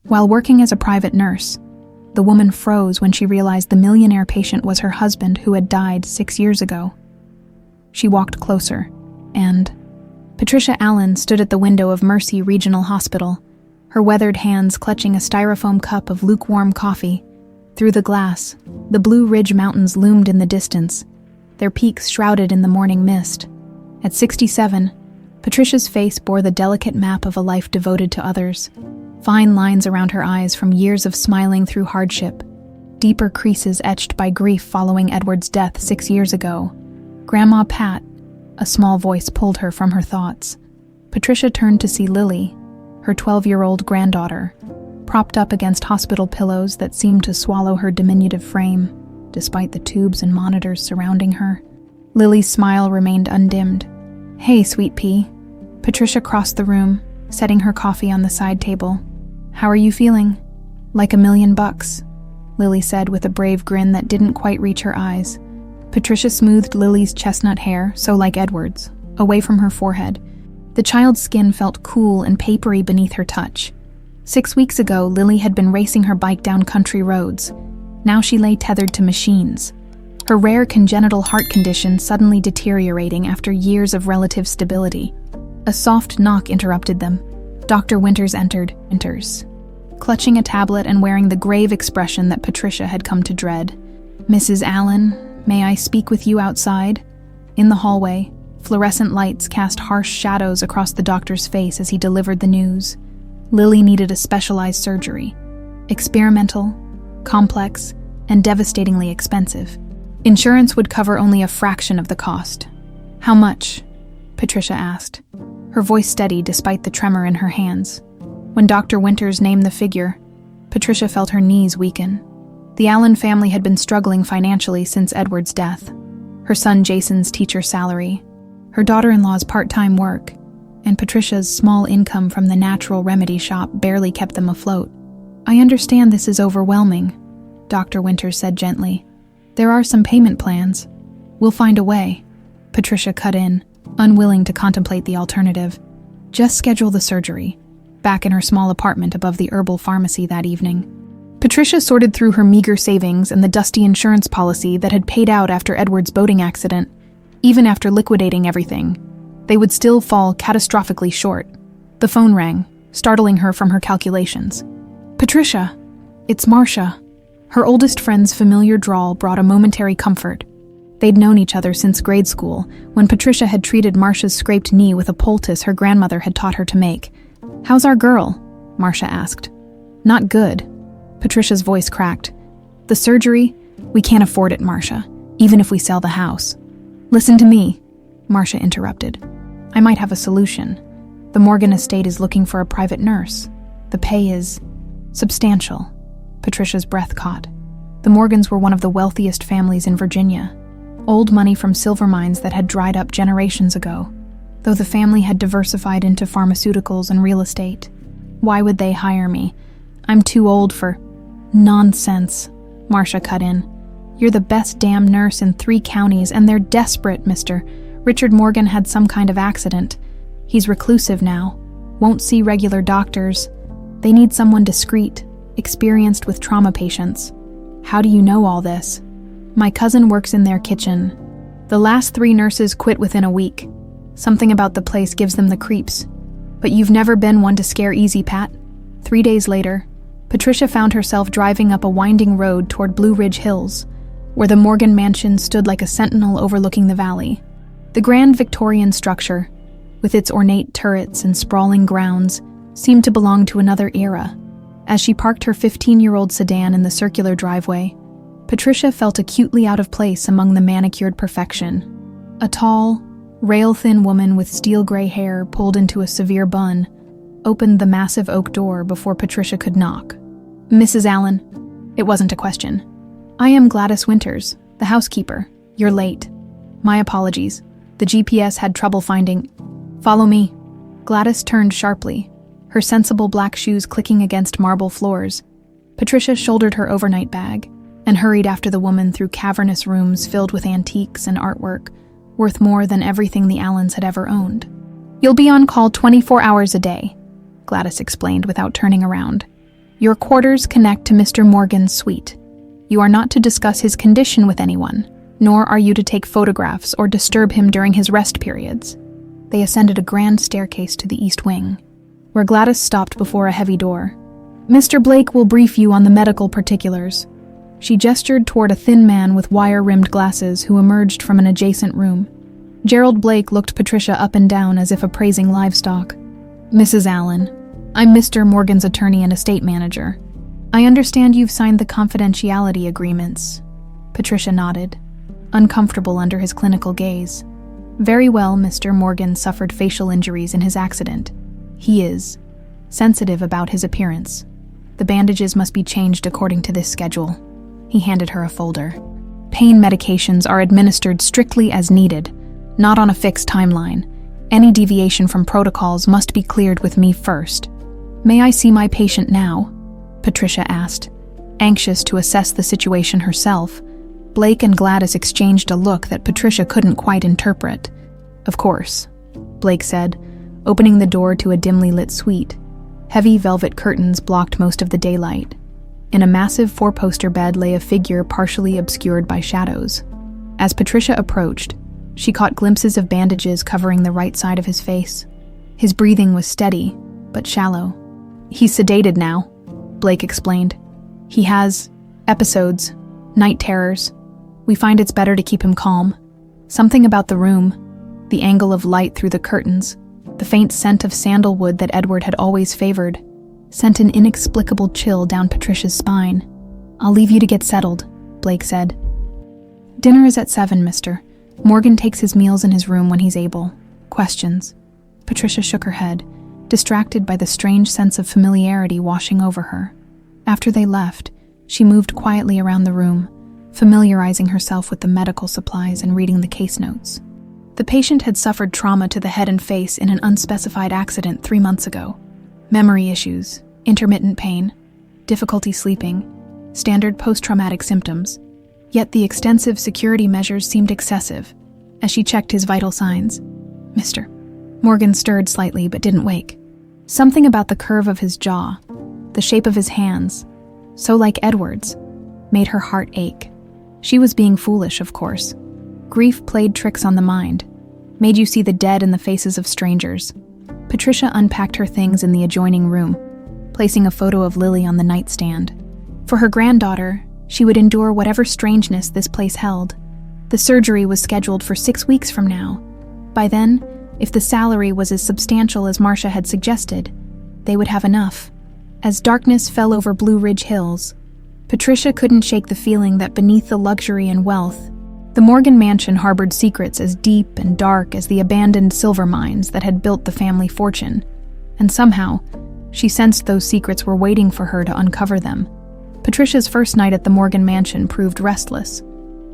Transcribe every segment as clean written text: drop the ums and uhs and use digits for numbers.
While working as a private nurse, the woman froze when she realized the millionaire patient was her husband who had died 6 years ago. She walked closer, and Patricia Allen stood at the window of Mercy Regional Hospital, her weathered hands clutching a styrofoam cup of lukewarm coffee. Through the glass, the Blue Ridge Mountains loomed in the distance, their peaks shrouded in the morning mist. At 67, Patricia's face bore the delicate map of a life devoted to others. Fine lines around her eyes from years of smiling through hardship, deeper creases etched by grief following Edward's death 6 years ago. "Grandma Pat," a small voice pulled her from her thoughts. Patricia turned to see Lily, her 12-year-old granddaughter, propped up against hospital pillows that seemed to swallow her diminutive frame, despite the tubes and monitors surrounding her. Lily's smile remained undimmed. "Hey, sweet pea." Patricia crossed the room, setting her coffee on the side table. "How are you feeling?" "Like $1,000,000, Lily said with a brave grin that didn't quite reach her eyes. Patricia smoothed Lily's chestnut hair, so like Edward's, away from her forehead. The child's skin felt cool and papery beneath her touch. 6 weeks ago, Lily had been racing her bike down country roads. Now she lay tethered to machines, her rare congenital heart condition suddenly deteriorating after years of relative stability. A soft knock interrupted them. Dr. Winters entered. Clutching a tablet and wearing the grave expression that Patricia had come to dread. "Mrs. Allen, may I speak with you outside?" In the hallway, fluorescent lights cast harsh shadows across the doctor's face as he delivered the news. Lily needed a specialized surgery. Experimental, complex, and devastatingly expensive. Insurance would cover only a fraction of the cost. "How much?" Patricia asked, her voice steady despite the tremor in her hands. When Dr. Winters named the figure, Patricia felt her knees weaken. The Allen family had been struggling financially since Edward's death. Her son Jason's teacher salary, her daughter-in-law's part-time work, and Patricia's small income from the natural remedy shop barely kept them afloat. "I understand this is overwhelming," Dr. Winters said gently. "There are some payment plans. We'll find a way." Patricia cut in, unwilling to contemplate the alternative. "Just schedule the surgery." Back in her small apartment above the herbal pharmacy that evening, Patricia sorted through her meager savings and the dusty insurance policy that had paid out after Edward's boating accident. Even after liquidating everything, they would still fall catastrophically short. The phone rang, startling her from her calculations. "Patricia, it's Marcia." Her oldest friend's familiar drawl brought a momentary comfort. They'd known each other since grade school, when Patricia had treated Marcia's scraped knee with a poultice her grandmother had taught her to make. "How's our girl?" Marcia asked. "Not good." Patricia's voice cracked. "The surgery? We can't afford it, Marcia, even if we sell the house." "Listen to me," Marcia interrupted. "I might have a solution. The Morgan estate is looking for a private nurse. The pay is substantial." Patricia's breath caught. The Morgans were one of the wealthiest families in Virginia. Old money from silver mines that had dried up generations ago, though the family had diversified into pharmaceuticals and real estate. "Why would they hire me? I'm too old for—" "Nonsense," Marcia cut in. "You're the best damn nurse in 3 counties, and they're desperate, Mr. Richard Morgan had some kind of accident. He's reclusive now, won't see regular doctors. They need someone discreet, experienced with trauma patients." "How do you know all this?" "My cousin works in their kitchen. The last 3 nurses quit within a week. Something about the place gives them the creeps. But you've never been one to scare easy, Pat." 3 days later, Patricia found herself driving up a winding road toward Blue Ridge Hills, where the Morgan mansion stood like a sentinel overlooking the valley. The grand Victorian structure, with its ornate turrets and sprawling grounds, seemed to belong to another era. As she parked her 15-year-old sedan in the circular driveway, Patricia felt acutely out of place among the manicured perfection. A tall, rail-thin woman with steel-gray hair pulled into a severe bun opened the massive oak door before Patricia could knock. "Mrs. Allen." It wasn't a question. "I am Gladys Winters, the housekeeper. You're late." "My apologies. The GPS had trouble finding—" "Follow me." Gladys turned sharply, her sensible black shoes clicking against marble floors. Patricia shouldered her overnight bag and hurried after the woman through cavernous rooms filled with antiques and artwork, worth more than everything the Allens had ever owned. "You'll be on call 24 hours a day," Gladys explained without turning around. Your quarters connect to Mr. Morgan's suite. You are not to discuss his condition with anyone, nor are you to take photographs or disturb him during his rest periods. They ascended a grand staircase to the east wing, where Gladys stopped before a heavy door. Mr. Blake will brief you on the medical particulars. She gestured toward a thin man with wire-rimmed glasses who emerged from an adjacent room. Gerald Blake looked Patricia up and down as if appraising livestock. Mrs. Allen, I'm Mr. Morgan's attorney and estate manager. I understand you've signed the confidentiality agreements. Patricia nodded, uncomfortable under his clinical gaze. Very well, Mr. Morgan suffered facial injuries in his accident. He is sensitive about his appearance. The bandages must be changed according to this schedule. He handed her a folder. Pain medications are administered strictly as needed, not on a fixed timeline. Any deviation from protocols must be cleared with me first. May I see my patient now? Patricia asked, anxious to assess the situation herself. Blake and Gladys exchanged a look that Patricia couldn't quite interpret. Of course, Blake said, opening the door to a dimly lit suite. Heavy velvet curtains blocked most of the daylight. In a massive four-poster bed lay a figure partially obscured by shadows. As Patricia approached, she caught glimpses of bandages covering the right side of his face. His breathing was steady, but shallow. He's sedated now, Blake explained. He has episodes, night terrors. We find it's better to keep him calm. Something about the room, the angle of light through the curtains, the faint scent of sandalwood that Edward had always favored, sent an inexplicable chill down Patricia's spine. I'll leave you to get settled, Blake said. Dinner is at 7, mister. Morgan takes his meals in his room when he's able. Questions? Patricia shook her head, distracted by the strange sense of familiarity washing over her. After they left, she moved quietly around the room, familiarizing herself with the medical supplies and reading the case notes. The patient had suffered trauma to the head and face in an unspecified accident 3 months ago. Memory issues, intermittent pain, difficulty sleeping, standard post-traumatic symptoms. Yet the extensive security measures seemed excessive. As she checked his vital signs, Mr. Morgan stirred slightly but didn't wake. Something about the curve of his jaw, the shape of his hands, so like Edward's, made her heart ache. She was being foolish, of course. Grief played tricks on the mind, made you see the dead in the faces of strangers. Patricia unpacked her things in the adjoining room, placing a photo of Lily on the nightstand. For her granddaughter, she would endure whatever strangeness this place held. The surgery was scheduled for 6 weeks from now. By then, if the salary was as substantial as Marcia had suggested, they would have enough. As darkness fell over Blue Ridge Hills, Patricia couldn't shake the feeling that beneath the luxury and wealth, the Morgan mansion harbored secrets as deep and dark as the abandoned silver mines that had built the family fortune. And somehow, she sensed those secrets were waiting for her to uncover them. Patricia's first night at the Morgan mansion proved restless.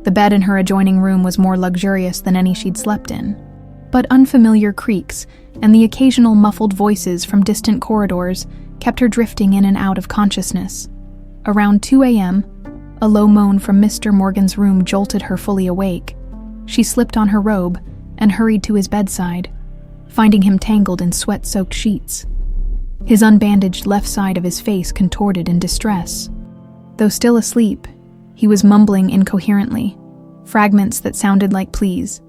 The bed in her adjoining room was more luxurious than any she'd slept in. But unfamiliar creaks and the occasional muffled voices from distant corridors kept her drifting in and out of consciousness. Around 2 a.m., a low moan from Mr. Morgan's room jolted her fully awake. She slipped on her robe and hurried to his bedside, finding him tangled in sweat-soaked sheets. His unbandaged left side of his face contorted in distress. Though still asleep, he was mumbling incoherently, fragments that sounded like pleas.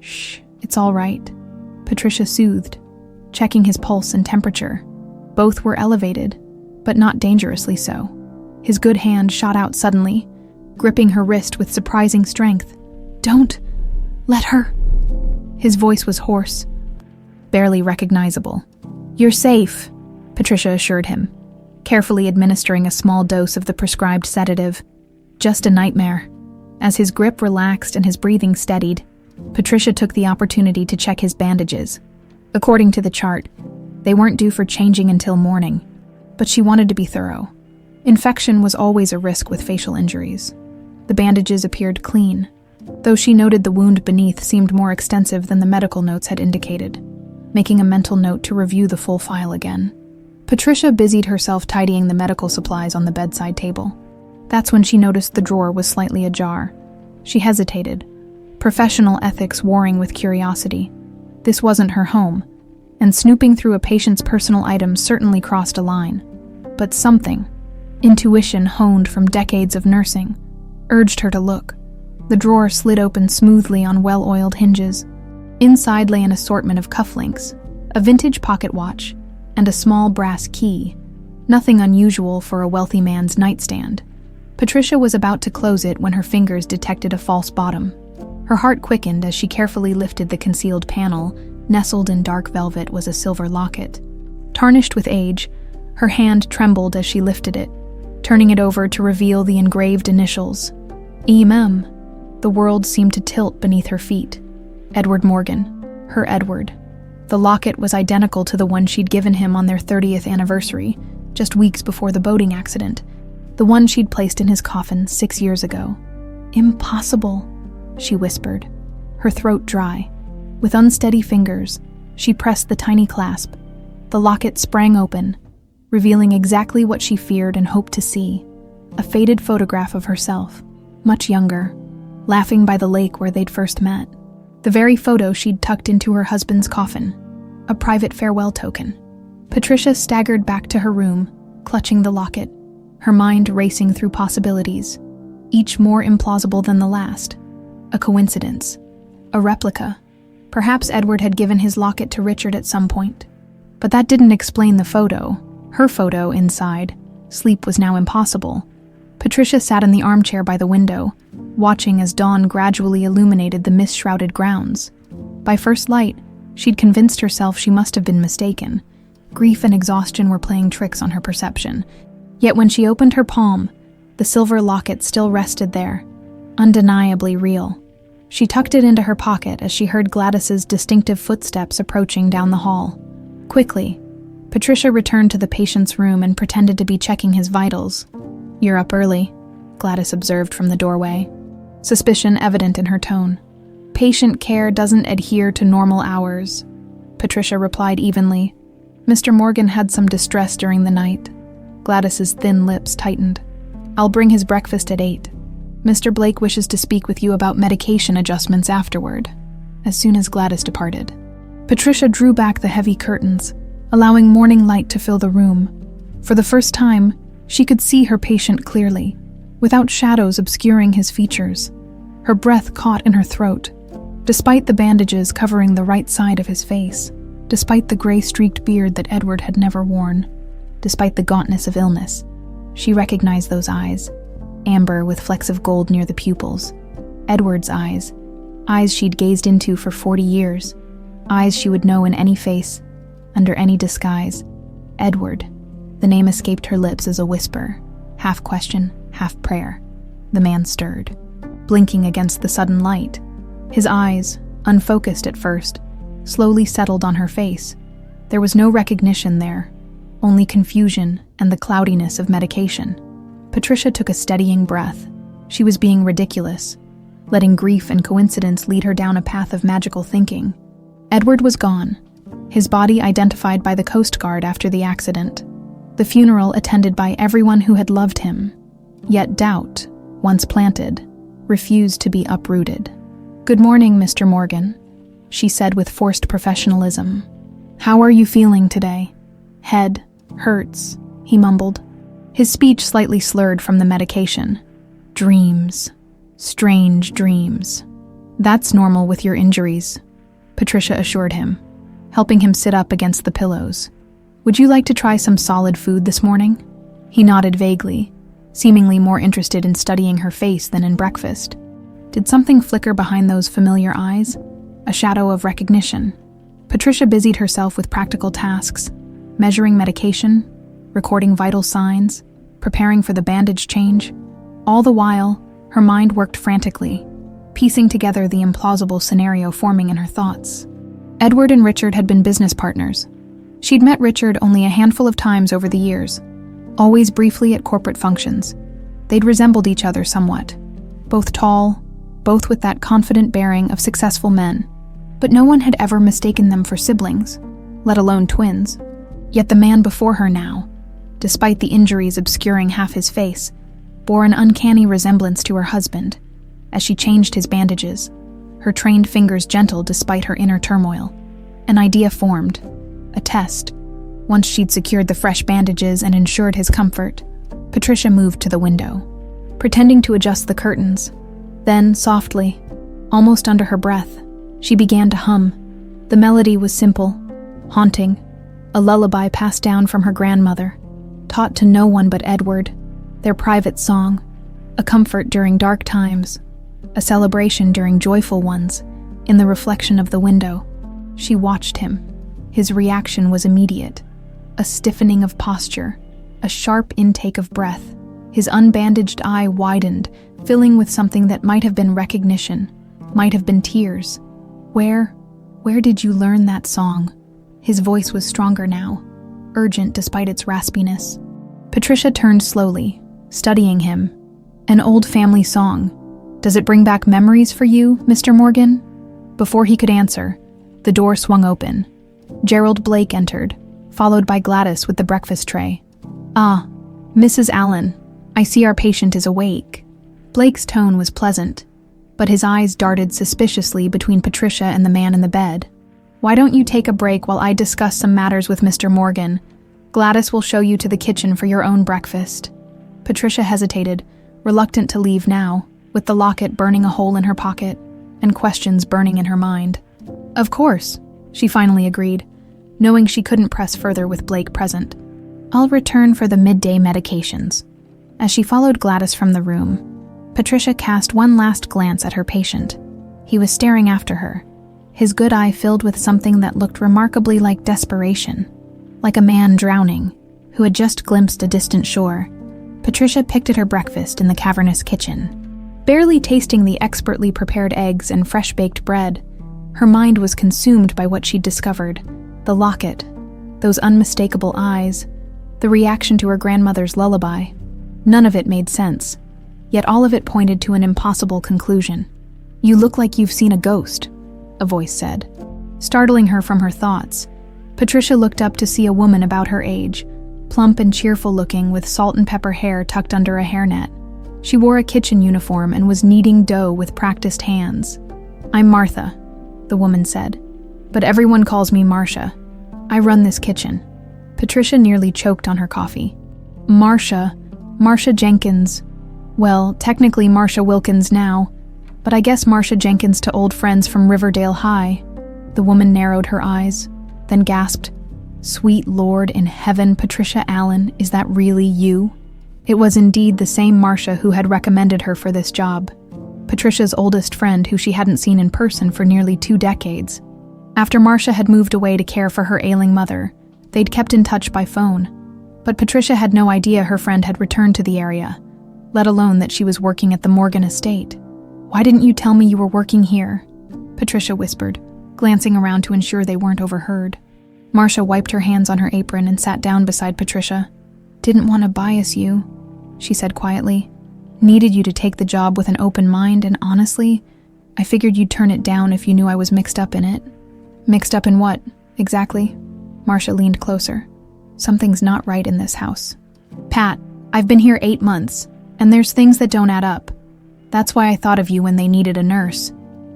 Shh, it's all right, Patricia soothed, checking his pulse and temperature. Both were elevated, but not dangerously so. His good hand shot out suddenly, gripping her wrist with surprising strength. Don't let her. His voice was hoarse, barely recognizable. You're safe, Patricia assured him, carefully administering a small dose of the prescribed sedative. Just a nightmare. As his grip relaxed and his breathing steadied, Patricia took the opportunity to check his bandages. According to the chart, they weren't due for changing until morning, but she wanted to be thorough. Infection was always a risk with facial injuries. The bandages appeared clean, though she noted the wound beneath seemed more extensive than the medical notes had indicated, making a mental note to review the full file again. Patricia busied herself tidying the medical supplies on the bedside table. That's when she noticed the drawer was slightly ajar. She hesitated, professional ethics warring with curiosity. This wasn't her home, and snooping through a patient's personal items certainly crossed a line. But something, Intuition honed from decades of nursing urged her to look. The drawer slid open smoothly on well-oiled hinges. Inside lay an assortment of cufflinks, a vintage pocket watch, and a small brass key, nothing unusual for a wealthy man's nightstand. Patricia was about to close it when her fingers detected a false bottom. Her heart quickened as she carefully lifted the concealed panel. Nestled in dark velvet was a silver locket. Tarnished with age, her hand trembled as she lifted it, turning it over to reveal the engraved initials. E.M. The world seemed to tilt beneath her feet. Edward Morgan, her Edward. The locket was identical to the one she'd given him on their 30th anniversary, just weeks before the boating accident, the one she'd placed in his coffin 6 years ago. Impossible, she whispered, her throat dry. With unsteady fingers, she pressed the tiny clasp. The locket sprang open, revealing exactly what she feared and hoped to see: a faded photograph of herself, much younger, laughing by the lake where they'd first met. The very photo she'd tucked into her husband's coffin, a private farewell token. Patricia staggered back to her room, clutching the locket, her mind racing through possibilities, each more implausible than the last. A coincidence, a replica. Perhaps Edward had given his locket to Richard at some point. But that didn't explain the photo. Her photo inside. Sleep was now impossible. Patricia sat in the armchair by the window, watching as dawn gradually illuminated the mist-shrouded grounds. By first light, she'd convinced herself she must have been mistaken. Grief and exhaustion were playing tricks on her perception. Yet when she opened her palm, the silver locket still rested there, undeniably real. She tucked it into her pocket as she heard Gladys's distinctive footsteps approaching down the hall. Quickly, Patricia returned to the patient's room and pretended to be checking his vitals. "You're up early," Gladys observed from the doorway, suspicion evident in her tone. "Patient care doesn't adhere to normal hours," Patricia replied evenly. "Mr. Morgan had some distress during the night." Gladys's thin lips tightened. "I'll bring his breakfast at 8. Mr. Blake wishes to speak with you about medication adjustments afterward," as soon as Gladys departed. Patricia drew back the heavy curtains, allowing morning light to fill the room. For the first time, she could see her patient clearly, without shadows obscuring his features. Her breath caught in her throat. Despite the bandages covering the right side of his face, despite the gray-streaked beard that Edward had never worn, despite the gauntness of illness, she recognized those eyes, amber with flecks of gold near the pupils. Edward's eyes, eyes she'd gazed into for 40 years, eyes she would know in any face, under any disguise. Edward. The name escaped her lips as a whisper, half question, half prayer. The man stirred, blinking against the sudden light. His eyes, unfocused at first, slowly settled on her face. There was no recognition there, only confusion and the cloudiness of medication. Patricia took a steadying breath. She was being ridiculous, letting grief and coincidence lead her down a path of magical thinking. Edward was gone, his body identified by the Coast Guard after the accident, the funeral attended by everyone who had loved him. Yet doubt, once planted, refused to be uprooted. "Good morning, Mr. Morgan," she said with forced professionalism. "How are you feeling today?" "Head hurts," he mumbled, his speech slightly slurred from the medication. "Dreams. Strange dreams." "That's normal with your injuries," Patricia assured him, helping him sit up against the pillows. "Would you like to try some solid food this morning?" He nodded vaguely, seemingly more interested in studying her face than in breakfast. Did something flicker behind those familiar eyes? A shadow of recognition. Patricia busied herself with practical tasks, measuring medication, recording vital signs, preparing for the bandage change. All the while, her mind worked frantically, piecing together the implausible scenario forming in her thoughts. Edward and Richard had been business partners. She'd met Richard only a handful of times over the years, always briefly at corporate functions. They'd resembled each other somewhat, both tall, both with that confident bearing of successful men, but no one had ever mistaken them for siblings, let alone twins. Yet the man before her now, despite the injuries obscuring half his face, bore an uncanny resemblance to her husband. As she changed his bandages, her trained fingers gentle despite her inner turmoil, an idea formed, a test. Once she'd secured the fresh bandages and ensured his comfort, Patricia moved to the window, pretending to adjust the curtains. Then, softly, almost under her breath, she began to hum. The melody was simple, haunting, a lullaby passed down from her grandmother, taught to no one but Edward, their private song, a comfort during dark times, a celebration during joyful ones. In the reflection of the window, she watched him. His reaction was immediate, a stiffening of posture, a sharp intake of breath. His unbandaged eye widened, filling with something that might have been recognition, might have been tears. Where did you learn that song? His voice was stronger now, urgent despite its raspiness. Patricia turned slowly, studying him. An old family song. Does it bring back memories for you, Mr. Morgan? Before he could answer, the door swung open. Gerald Blake entered, followed by Gladys with the breakfast tray. "Ah, Mrs. Allen, I see our patient is awake." Blake's tone was pleasant, but his eyes darted suspiciously between Patricia and the man in the bed. "Why don't you take a break while I discuss some matters with Mr. Morgan? Gladys will show you to the kitchen for your own breakfast." Patricia hesitated, reluctant to leave now, with the locket burning a hole in her pocket and questions burning in her mind. "Of course," she finally agreed, knowing she couldn't press further with Blake present. "I'll return for the midday medications." As she followed Gladys from the room, Patricia cast one last glance at her patient. He was staring after her, his good eye filled with something that looked remarkably like desperation, like a man drowning who had just glimpsed a distant shore. Patricia picked at her breakfast in the cavernous kitchen. Barely tasting the expertly prepared eggs and fresh-baked bread, her mind was consumed by what she'd discovered: the locket, those unmistakable eyes, the reaction to her grandmother's lullaby. None of it made sense, yet all of it pointed to an impossible conclusion. "You look like you've seen a ghost," a voice said. Startling her from her thoughts, Patricia looked up to see a woman about her age, plump and cheerful-looking with salt and pepper hair tucked under a hairnet. She wore a kitchen uniform and was kneading dough with practiced hands. "I'm Martha," the woman said, "but everyone calls me Marcia. I run this kitchen." Patricia nearly choked on her coffee. Marcia Jenkins. Well, technically Marcia Wilkins now, but I guess Marcia Jenkins to old friends from Riverdale High. The woman narrowed her eyes, then gasped, "Sweet Lord in heaven, Patricia Allen, is that really you?" It was indeed the same Marcia who had recommended her for this job, Patricia's oldest friend who she hadn't seen in person for nearly 2 decades. After Marcia had moved away to care for her ailing mother, they'd kept in touch by phone, but Patricia had no idea her friend had returned to the area, let alone that she was working at the Morgan estate. "Why didn't you tell me you were working here?" Patricia whispered, glancing around to ensure they weren't overheard. Marcia wiped her hands on her apron and sat down beside Patricia. "Didn't want to bias you," she said quietly. "Needed you to take the job with an open mind, and honestly, I figured you'd turn it down if you knew I was mixed up in it." "Mixed up in what, exactly?" Marcia leaned closer. "Something's not right in this house. Pat, I've been here 8 months, and there's things that don't add up. That's why I thought of you when they needed a nurse.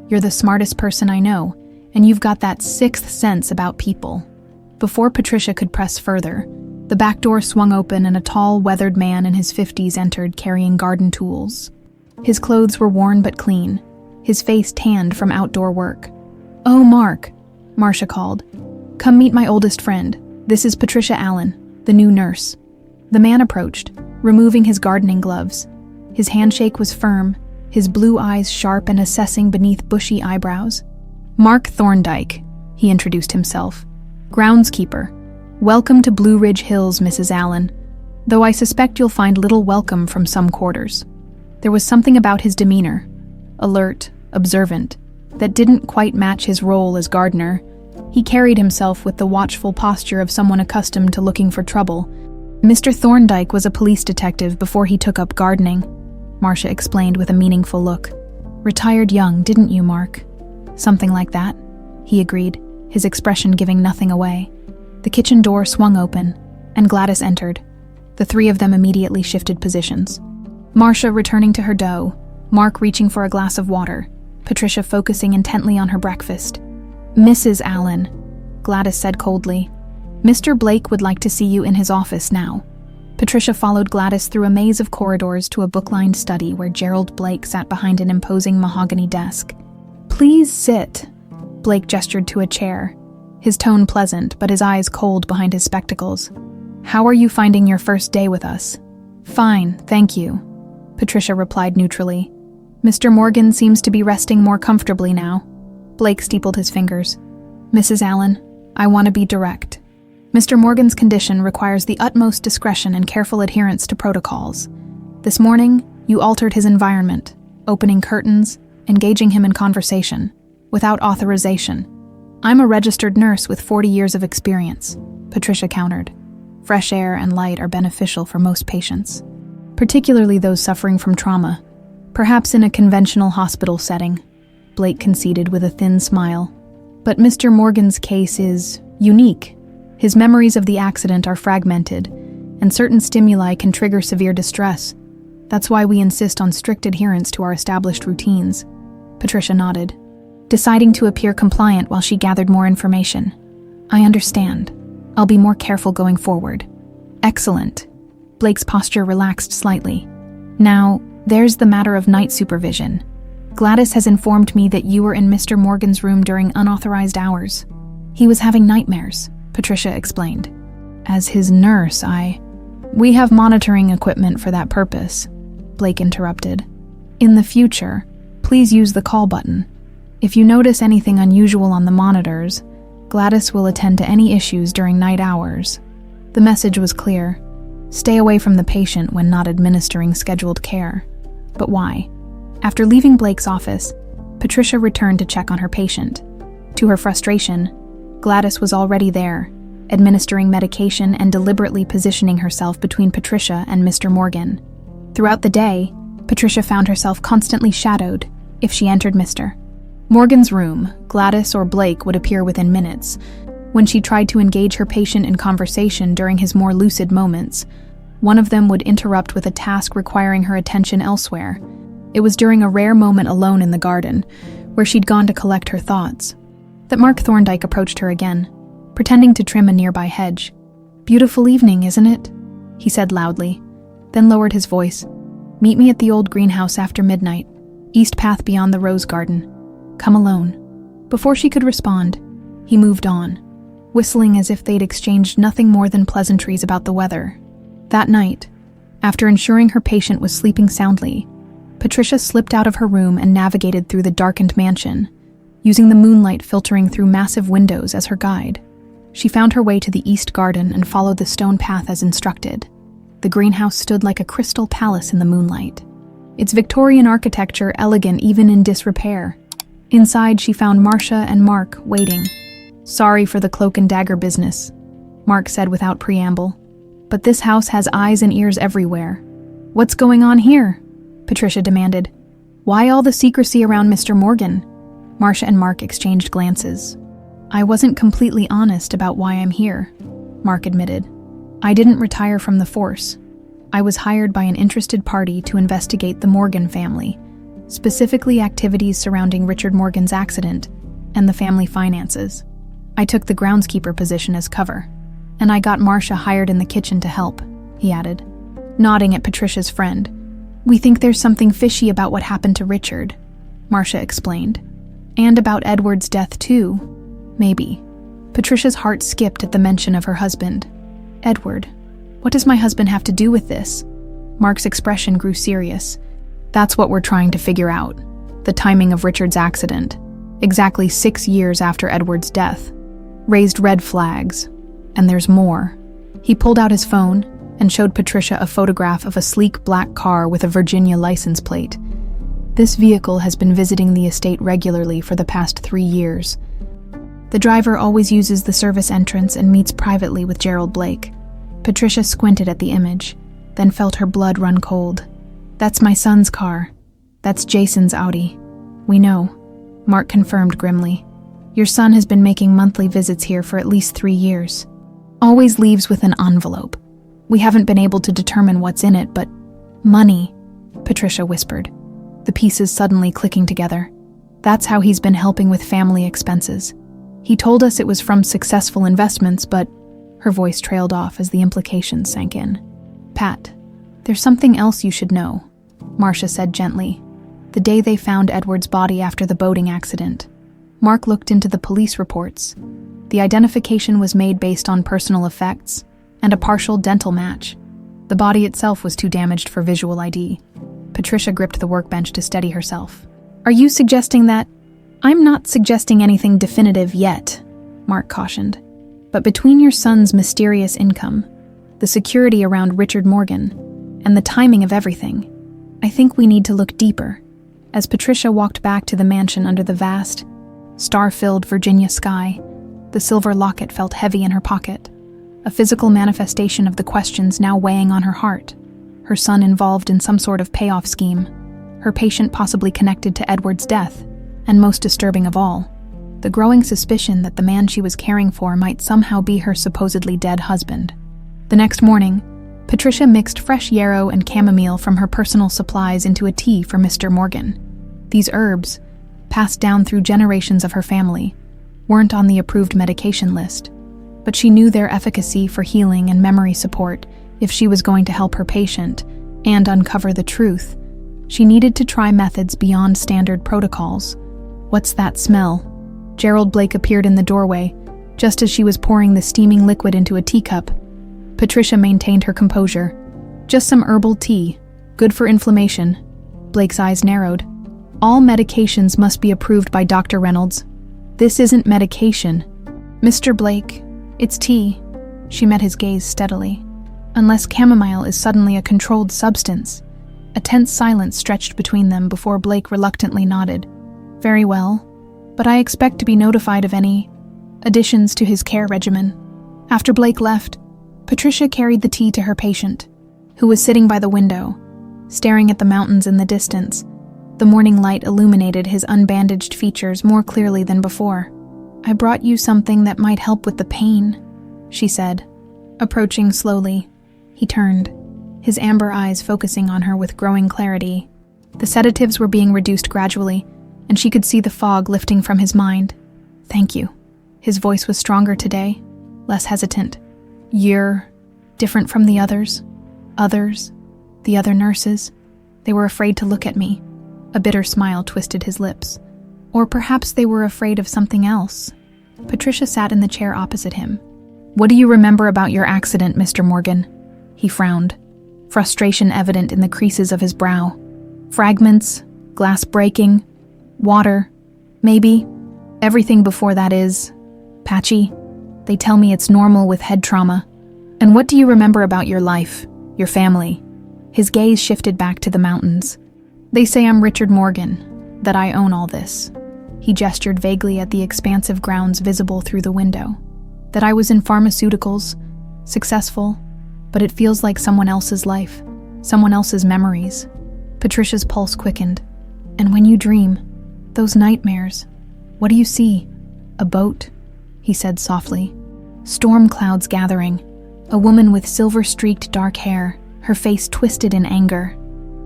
You're the smartest person I know, and you've got that 6th sense about people." Before Patricia could press further, the back door swung open and a tall, weathered man in his 50s entered carrying garden tools. His clothes were worn but clean, his face tanned from outdoor work. "Oh, Mark," Marcia called. "Come meet my oldest friend. This is Patricia Allen, the new nurse." The man approached, removing his gardening gloves. His handshake was firm, his blue eyes sharp and assessing beneath bushy eyebrows. "Mark Thorndyke," he introduced himself. "Groundskeeper. Welcome to Blue Ridge Hills, Mrs. Allen, though I suspect you'll find little welcome from some quarters." There was something about his demeanor, alert, observant, that didn't quite match his role as gardener. He carried himself with the watchful posture of someone accustomed to looking for trouble. "Mr. Thorndyke was a police detective before he took up gardening," Marcia explained with a meaningful look. "Retired young, didn't you, Mark?" "Something like that," he agreed, his expression giving nothing away. The kitchen door swung open, and Gladys entered. The 3 of them immediately shifted positions. Marcia returning to her dough, Mark reaching for a glass of water, Patricia focusing intently on her breakfast. "Mrs. Allen," Gladys said coldly, "Mr. Blake would like to see you in his office now." Patricia followed Gladys through a maze of corridors to a book-lined study where Gerald Blake sat behind an imposing mahogany desk. "Please sit." Blake gestured to a chair, his tone pleasant but his eyes cold behind his spectacles. "How are you finding your first day with us?" "Fine, thank you," Patricia replied neutrally. "Mr. Morgan seems to be resting more comfortably now." Blake steepled his fingers. "Mrs. Allen, I want to be direct. Mr. Morgan's condition requires the utmost discretion and careful adherence to protocols. This morning, you altered his environment, opening curtains, engaging him in conversation, without authorization. I'm a registered nurse with 40 years of experience," Patricia countered. "Fresh air and light are beneficial for most patients, particularly those suffering from trauma, perhaps in a conventional hospital setting," Blake conceded with a thin smile. "But Mr. Morgan's case is unique. His memories of the accident are fragmented, and certain stimuli can trigger severe distress. That's why we insist on strict adherence to our established routines." Patricia nodded, deciding to appear compliant while she gathered more information. "I understand. I'll be more careful going forward." "Excellent." Blake's posture relaxed slightly. "Now, there's the matter of night supervision. Gladys has informed me that you were in Mr. Morgan's room during unauthorized hours. He was having nightmares," Patricia explained. "As his nurse, We have monitoring equipment for that purpose," Blake interrupted. "In the future, please use the call button. If you notice anything unusual on the monitors, Gladys will attend to any issues during night hours." The message was clear. Stay away from the patient when not administering scheduled care. But why? After leaving Blake's office, Patricia returned to check on her patient. To her frustration, Gladys was already there, administering medication and deliberately positioning herself between Patricia and Mr. Morgan. Throughout the day, Patricia found herself constantly shadowed. If she entered Mr. Morgan's room, Gladys or Blake would appear within minutes. When she tried to engage her patient in conversation during his more lucid moments, one of them would interrupt with a task requiring her attention elsewhere. It was during a rare moment alone in the garden, where she'd gone to collect her thoughts, that Mark Thorndike approached her again, pretending to trim a nearby hedge. "Beautiful evening, isn't it?" he said loudly, then lowered his voice. "Meet me at the old greenhouse after midnight, east path beyond the rose garden. Come alone." Before she could respond, he moved on, whistling as if they'd exchanged nothing more than pleasantries about the weather. That night, after ensuring her patient was sleeping soundly, Patricia slipped out of her room and navigated through the darkened mansion, using the moonlight filtering through massive windows as her guide. She found her way to the east garden and followed the stone path as instructed. The greenhouse stood like a crystal palace in the moonlight, its Victorian architecture elegant even in disrepair. Inside, she found Marcia and Mark waiting. "Sorry for the cloak and dagger business," Mark said without preamble. "But this house has eyes and ears everywhere." "What's going on here?" Patricia demanded. "Why all the secrecy around Mr. Morgan?" Marcia and Mark exchanged glances. "I wasn't completely honest about why I'm here," Mark admitted. "I didn't retire from the force. I was hired by an interested party to investigate the Morgan family, specifically activities surrounding Richard Morgan's accident and the family finances. I took the groundskeeper position as cover, and I got Marcia hired in the kitchen to help," he added, nodding at Patricia's friend. "We think there's something fishy about what happened to Richard," Marcia explained. "And about Edward's death too. Maybe." Patricia's heart skipped at the mention of her husband. "Edward? What does my husband have to do with this?" Mark's expression grew serious. "That's what we're trying to figure out. The timing of Richard's accident, exactly 6 years after Edward's death, raised red flags. And there's more." He pulled out his phone and showed Patricia a photograph of a sleek black car with a Virginia license plate. "This vehicle has been visiting the estate regularly for the past 3 years. The driver always uses the service entrance and meets privately with Gerald Blake." Patricia squinted at the image, then felt her blood run cold. "That's my son's car. That's Jason's Audi." "We know," Mark confirmed grimly. "Your son has been making monthly visits here for at least 3 years. Always leaves with an envelope. We haven't been able to determine what's in it, but..." "Money," Patricia whispered, the pieces suddenly clicking together. "That's how he's been helping with family expenses. He told us it was from successful investments, but..." Her voice trailed off as the implications sank in. "Pat, there's something else you should know," Marcia said gently. "The day they found Edward's body after the boating accident, Mark looked into the police reports. The identification was made based on personal effects and a partial dental match. The body itself was too damaged for visual ID." Patricia gripped the workbench to steady herself. "Are you suggesting that—" "I'm not suggesting anything definitive yet," Mark cautioned. "But between your son's mysterious income, the security around Richard Morgan, and the timing of everything, I think we need to look deeper." As Patricia walked back to the mansion under the vast, star-filled Virginia sky, the silver locket felt heavy in her pocket, a physical manifestation of the questions now weighing on her heart. Her son involved in some sort of payoff scheme, her patient possibly connected to Edward's death, and most disturbing of all, the growing suspicion that the man she was caring for might somehow be her supposedly dead husband. The next morning, Patricia mixed fresh yarrow and chamomile from her personal supplies into a tea for Mr. Morgan. These herbs, passed down through generations of her family, weren't on the approved medication list, but she knew their efficacy for healing and memory support if she was going to help her patient and uncover the truth. She needed to try methods beyond standard protocols. "What's that smell?" Gerald Blake appeared in the doorway, just as she was pouring the steaming liquid into a teacup. Patricia maintained her composure. "Just some herbal tea, good for inflammation." Blake's eyes narrowed. "All medications must be approved by Dr. Reynolds. This isn't medication." "Mr. Blake, it's tea." She met his gaze steadily. "Unless chamomile is suddenly a controlled substance." A tense silence stretched between them before Blake reluctantly nodded. "Very well, but I expect to be notified of any additions to his care regimen." After Blake left, Patricia carried the tea to her patient, who was sitting by the window, staring at the mountains in the distance. The morning light illuminated his unbandaged features more clearly than before. "I brought you something that might help with the pain," she said. Approaching slowly, he turned, his amber eyes focusing on her with growing clarity. The sedatives were being reduced gradually, and she could see the fog lifting from his mind. "Thank you." His voice was stronger today, less hesitant. "You're different from the others. Others, the other nurses. They were afraid to look at me." A bitter smile twisted his lips. "Or perhaps they were afraid of something else." Patricia sat in the chair opposite him. "What do you remember about your accident, Mr. Morgan?" He frowned, frustration evident in the creases of his brow. "Fragments, glass breaking, water, maybe. Everything before that is patchy. They tell me it's normal with head trauma. And what do you remember about your life, your family?" His gaze shifted back to the mountains. "They say I'm Richard Morgan, that I own all this." He gestured vaguely at the expansive grounds visible through the window. "That I was in pharmaceuticals, successful, but it feels like someone else's life, someone else's memories." Patricia's pulse quickened. "And when you dream, those nightmares, what do you see?" "A boat," he said softly. "Storm clouds gathering. A woman with silver-streaked dark hair, her face twisted in anger.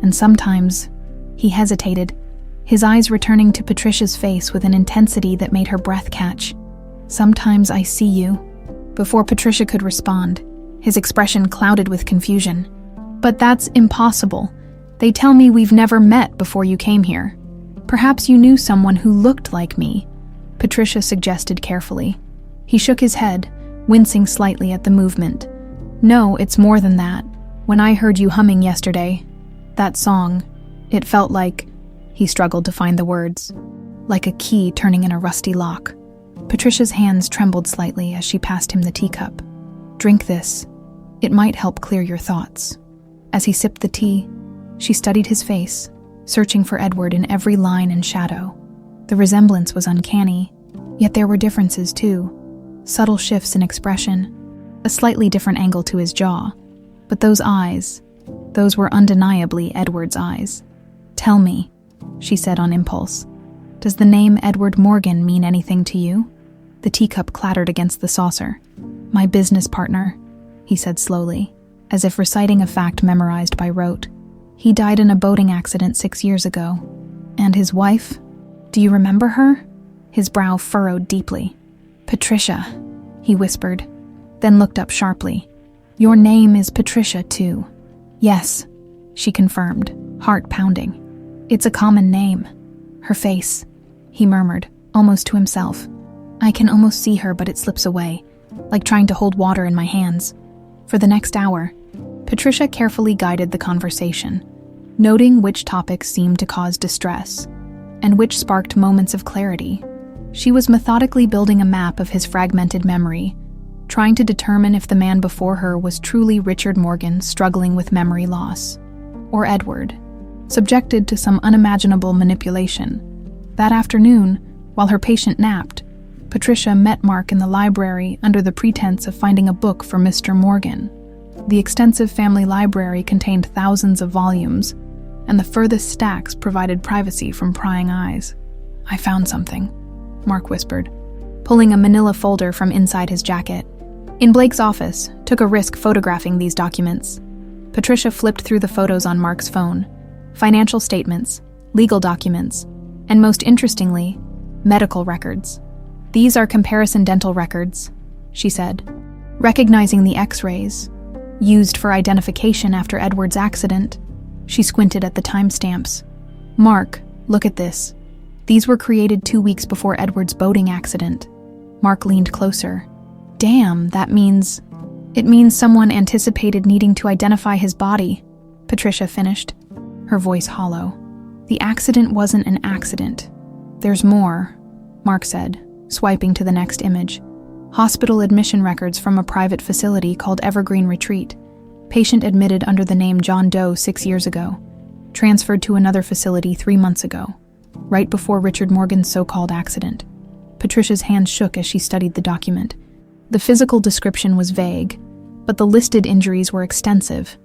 And sometimes—" He hesitated, his eyes returning to Patricia's face with an intensity that made her breath catch. "Sometimes I see you." Before Patricia could respond, his expression clouded with confusion. "But that's impossible. They tell me we've never met before you came here. Perhaps you knew someone who looked like me," Patricia suggested carefully. He shook his head, wincing slightly at the movement. "No, it's more than that. When I heard you humming yesterday, that song, it felt like—" He struggled to find the words. "Like a key turning in a rusty lock." Patricia's hands trembled slightly as she passed him the teacup. "Drink this. It might help clear your thoughts." As he sipped the tea, she studied his face, searching for Edward in every line and shadow. The resemblance was uncanny, yet there were differences too. Subtle shifts in expression, a slightly different angle to his jaw. But those eyes, those were undeniably Edward's eyes. "Tell me," she said on impulse, "does the name Edward Morgan mean anything to you?" The teacup clattered against the saucer. "My business partner," he said slowly, as if reciting a fact memorized by rote. "He died in a boating accident 6 years ago. And his wife? Do you remember her?" His brow furrowed deeply. "Patricia," he whispered, then looked up sharply. "Your name is Patricia, too." Yes, she confirmed, heart pounding. It's a common name. Her face, he murmured, almost to himself. I can almost see her, but it slips away, like trying to hold water in my hands. For the next hour, Patricia carefully guided the conversation, noting which topics seemed to cause distress and which sparked moments of clarity. She was methodically building a map of his fragmented memory, trying to determine if the man before her was truly Richard Morgan struggling with memory loss, or Edward, subjected to some unimaginable manipulation. That afternoon, while her patient napped, Patricia met Mark in the library under the pretense of finding a book for Mr. Morgan. The extensive family library contained thousands of volumes, and the furthest stacks provided privacy from prying eyes. I found something, Mark whispered, pulling a manila folder from inside his jacket. In Blake's office, took a risk photographing these documents. Patricia flipped through the photos on Mark's phone. Financial statements, legal documents, and most interestingly, medical records. These are comparison dental records, she said, recognizing the x-rays, used for identification after Edward's accident. She squinted at the timestamps. Mark, look at this. These were created 2 weeks before Edward's boating accident. Mark leaned closer. Damn, it means someone anticipated needing to identify his body, Patricia finished, her voice hollow. The accident wasn't an accident. There's more, Mark said, swiping to the next image. Hospital admission records from a private facility called Evergreen Retreat. Patient admitted under the name John Doe 6 years ago. Transferred to another facility 3 months ago, right before Richard Morgan's so-called accident. Patricia's hands shook as she studied the document. The physical description was vague, but the listed injuries were extensive.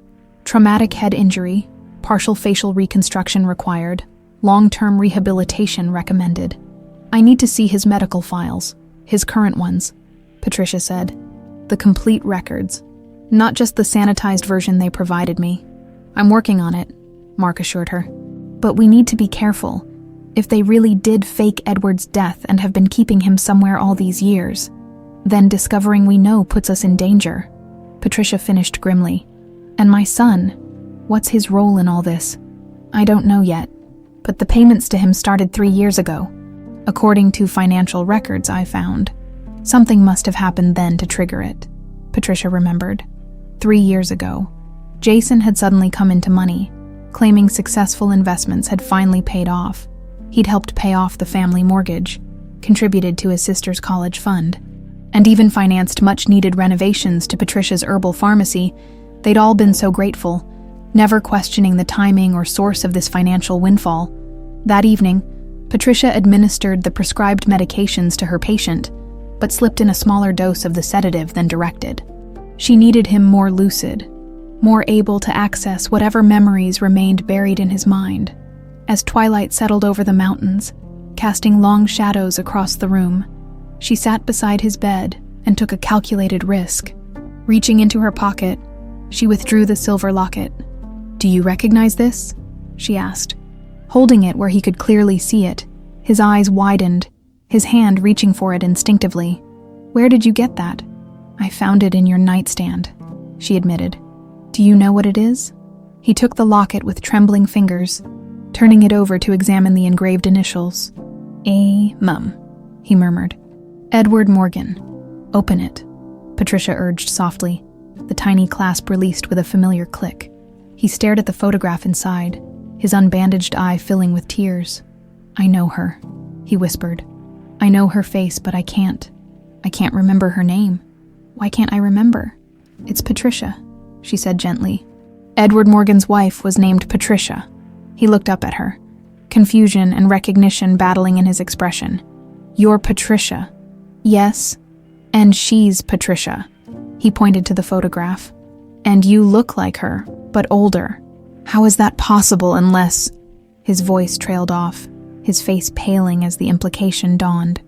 Traumatic head injury, partial facial reconstruction required, long-term rehabilitation recommended. I need to see his medical files, his current ones, Patricia said. The complete records, not just the sanitized version they provided me. I'm working on it, Mark assured her. But we need to be careful. If they really did fake Edward's death and have been keeping him somewhere all these years, then discovering we know puts us in danger. Patricia finished grimly. And my son, what's his role in all this? I don't know yet, but the payments to him started 3 years ago. According to financial records I found, something must have happened then to trigger it, Patricia remembered. 3 years ago, Jason had suddenly come into money, claiming successful investments had finally paid off. He'd helped pay off the family mortgage, contributed to his sister's college fund, and even financed much-needed renovations to Patricia's herbal pharmacy. They'd all been so grateful, never questioning the timing or source of this financial windfall. That evening, Patricia administered the prescribed medications to her patient, but slipped in a smaller dose of the sedative than directed. She needed him more lucid, more able to access whatever memories remained buried in his mind. As twilight settled over the mountains, casting long shadows across the room, she sat beside his bed and took a calculated risk. Reaching into her pocket, she withdrew the silver locket. "Do you recognize this?" she asked, holding it where he could clearly see it. His eyes widened, his hand reaching for it instinctively. "Where did you get that?" "I found it in your nightstand," she admitted. "Do you know what it is?" He took the locket with trembling fingers, turning it over to examine the engraved initials. "Mum," he murmured. "Edward Morgan. Open it," Patricia urged softly, the tiny clasp released with a familiar click. He stared at the photograph inside, his unbandaged eye filling with tears. "I know her," he whispered. "I know her face, but I can't remember her name. Why can't I remember?" "It's Patricia," she said gently. Edward Morgan's wife was named Patricia. He looked up at her, confusion and recognition battling in his expression. "You're Patricia." "Yes, and she's Patricia." He pointed to the photograph. "And you look like her, but older. How is that possible unless—" His voice trailed off, his face paling as the implication dawned.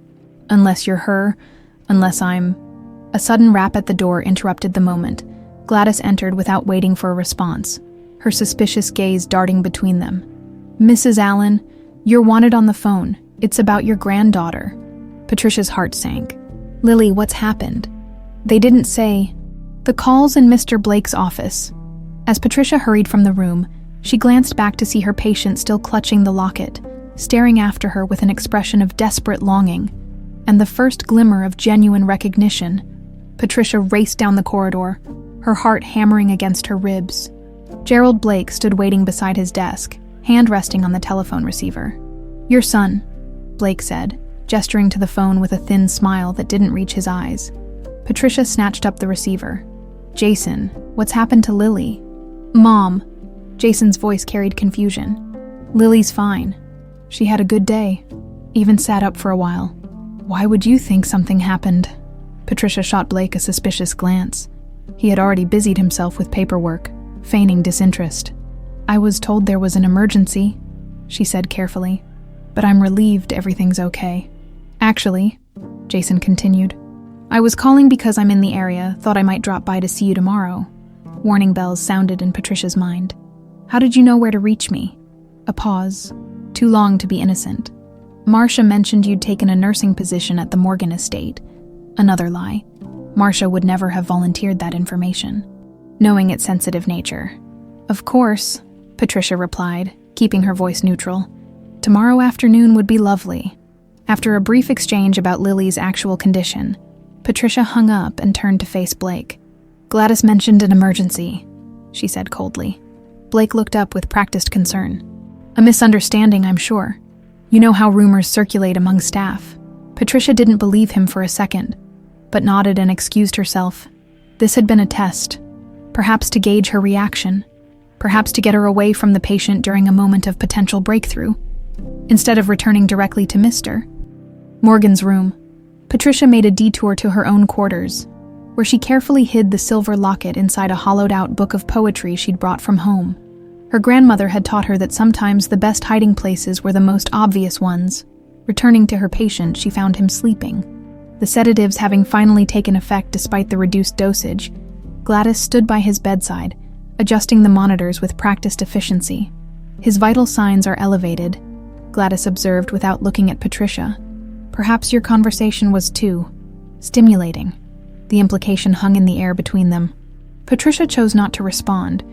"Unless you're her, unless I'm—" A sudden rap at the door interrupted the moment. Gladys entered without waiting for a response, her suspicious gaze darting between them. "Mrs. Allen, you're wanted on the phone. It's about your granddaughter." Patricia's heart sank. "Lily, what's happened?" "They didn't say." "The call's in Mr. Blake's office." As Patricia hurried from the room, she glanced back to see her patient still clutching the locket, staring after her with an expression of desperate longing, and the first glimmer of genuine recognition. Patricia raced down the corridor, her heart hammering against her ribs. Gerald Blake stood waiting beside his desk, hand resting on the telephone receiver. "Your son," Blake said, gesturing to the phone with a thin smile that didn't reach his eyes. Patricia snatched up the receiver. "Jason, what's happened to Lily?" "Mom." Jason's voice carried confusion. "Lily's fine. She had a good day. Even sat up for a while." "Why would you think something happened?" Patricia shot Blake a suspicious glance. He had already busied himself with paperwork, feigning disinterest. "I was told there was an emergency," she said carefully, "but I'm relieved everything's okay." "Actually," Jason continued, "I was calling because I'm in the area, thought I might drop by to see you tomorrow." Warning bells sounded in Patricia's mind. "How did you know where to reach me?" A pause, too long to be innocent. "Marcia mentioned you'd taken a nursing position at the Morgan estate." Another lie. Marcia would never have volunteered that information, knowing its sensitive nature. "Of course," Patricia replied, keeping her voice neutral. "Tomorrow afternoon would be lovely." After a brief exchange about Lily's actual condition, Patricia hung up and turned to face Blake. "Gladys mentioned an emergency," she said coldly. Blake looked up with practiced concern. "A misunderstanding, I'm sure. You know how rumors circulate among staff." Patricia didn't believe him for a second, but nodded and excused herself. This had been a test, perhaps to gauge her reaction, perhaps to get her away from the patient during a moment of potential breakthrough, instead of returning directly to Mr. Morgan's room. Patricia made a detour to her own quarters, where she carefully hid the silver locket inside a hollowed-out book of poetry she'd brought from home. Her grandmother had taught her that sometimes the best hiding places were the most obvious ones. Returning to her patient, she found him sleeping. The sedatives having finally taken effect despite the reduced dosage, Gladys stood by his bedside, adjusting the monitors with practiced efficiency. "His vital signs are elevated," Gladys observed without looking at Patricia. "Perhaps your conversation was too stimulating." The implication hung in the air between them. Patricia chose not to respond,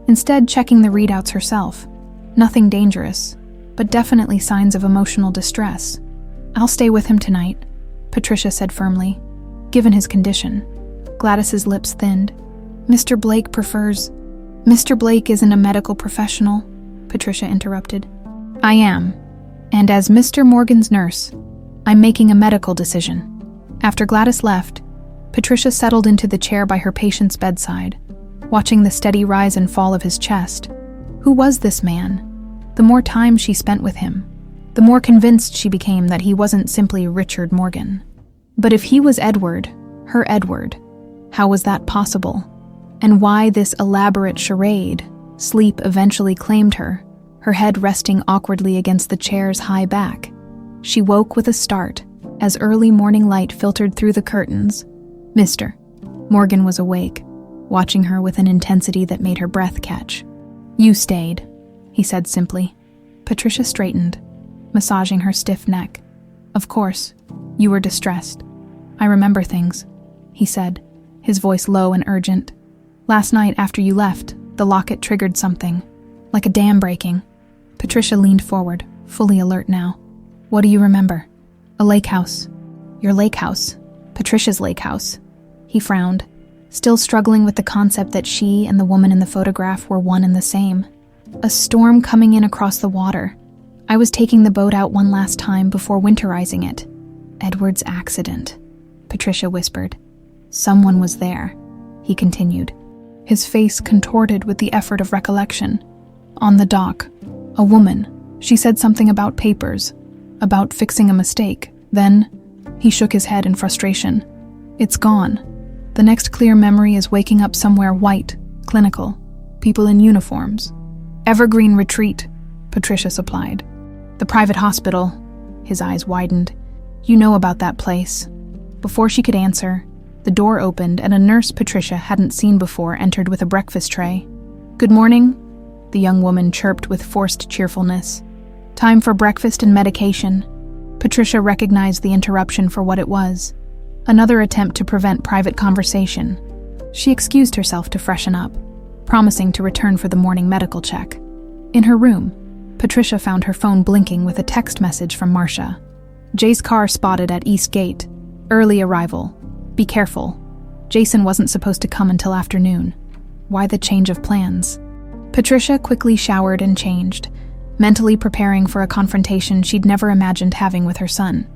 instead checking the readouts herself. Nothing dangerous, but definitely signs of emotional distress. "I'll stay with him tonight," Patricia said firmly, given his condition. Gladys's lips thinned. "Mr. Blake prefers—" "Mr. Blake isn't a medical professional," Patricia interrupted. "I am, and as Mr. Morgan's nurse, I'm making a medical decision." After Gladys left, Patricia settled into the chair by her patient's bedside, watching the steady rise and fall of his chest. Who was this man? The more time she spent with him, the more convinced she became that he wasn't simply Richard Morgan. But if he was Edward, her Edward, how was that possible? And why this elaborate charade? Sleep eventually claimed her, her head resting awkwardly against the chair's high back. She woke with a start as early morning light filtered through the curtains. Mr. Morgan was awake, watching her with an intensity that made her breath catch. "You stayed," he said simply. Patricia straightened, massaging her stiff neck. "Of course, you were distressed. I remember things," he said, his voice low and urgent. "Last night after you left, the locket triggered something, like a dam breaking." Patricia leaned forward, fully alert now. "What do you remember?" "A lake house." "Your lake house? Patricia's lake house." He frowned, still struggling with the concept that she and the woman in the photograph were one and the same. "A storm coming in across the water. I was taking the boat out one last time before winterizing it." "Edward's accident," Patricia whispered. "Someone was there," he continued, his face contorted with the effort of recollection. "On the dock. A woman. She said something about papers, about fixing a mistake. Then," he shook his head in frustration, "it's gone. The next clear memory is waking up somewhere white, clinical, people in uniforms." "Evergreen Retreat," Patricia supplied. "The private hospital." His eyes widened. "You know about that place." Before she could answer, the door opened and a nurse Patricia hadn't seen before entered with a breakfast tray. "Good morning," the young woman chirped with forced cheerfulness. "Time for breakfast and medication." Patricia recognized the interruption for what it was. Another attempt to prevent private conversation. She excused herself to freshen up. promising to return for the morning medical check. In her room, Patricia found her phone blinking with a text message from Marcia. Jay's car spotted at East Gate. Early arrival. Be careful. Jason wasn't supposed to come until afternoon. Why the change of plans? Patricia quickly showered and changed, mentally preparing for a confrontation she'd never imagined having with her son.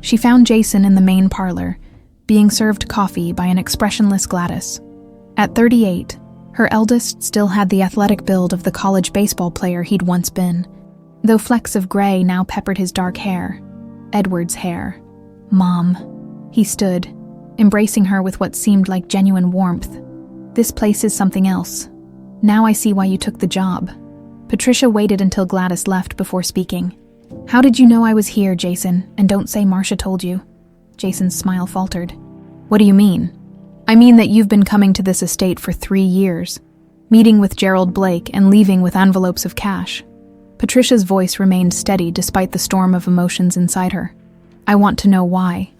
She found Jason in the main parlor, being served coffee by an expressionless Gladys. At 38, her eldest still had the athletic build of the college baseball player he'd once been, though flecks of gray now peppered his dark hair. Edward's hair. Mom. He stood, embracing her with what seemed like genuine warmth. This place is something else. Now I see why you took the job. Patricia waited until Gladys left before speaking. How did you know I was here, Jason? And don't say Marcia told you. Jason's smile faltered. What do you mean? I mean that you've been coming to this estate for 3 years, meeting with Gerald Blake and leaving with envelopes of cash. Patricia's voice remained steady despite the storm of emotions inside her. I want to know why.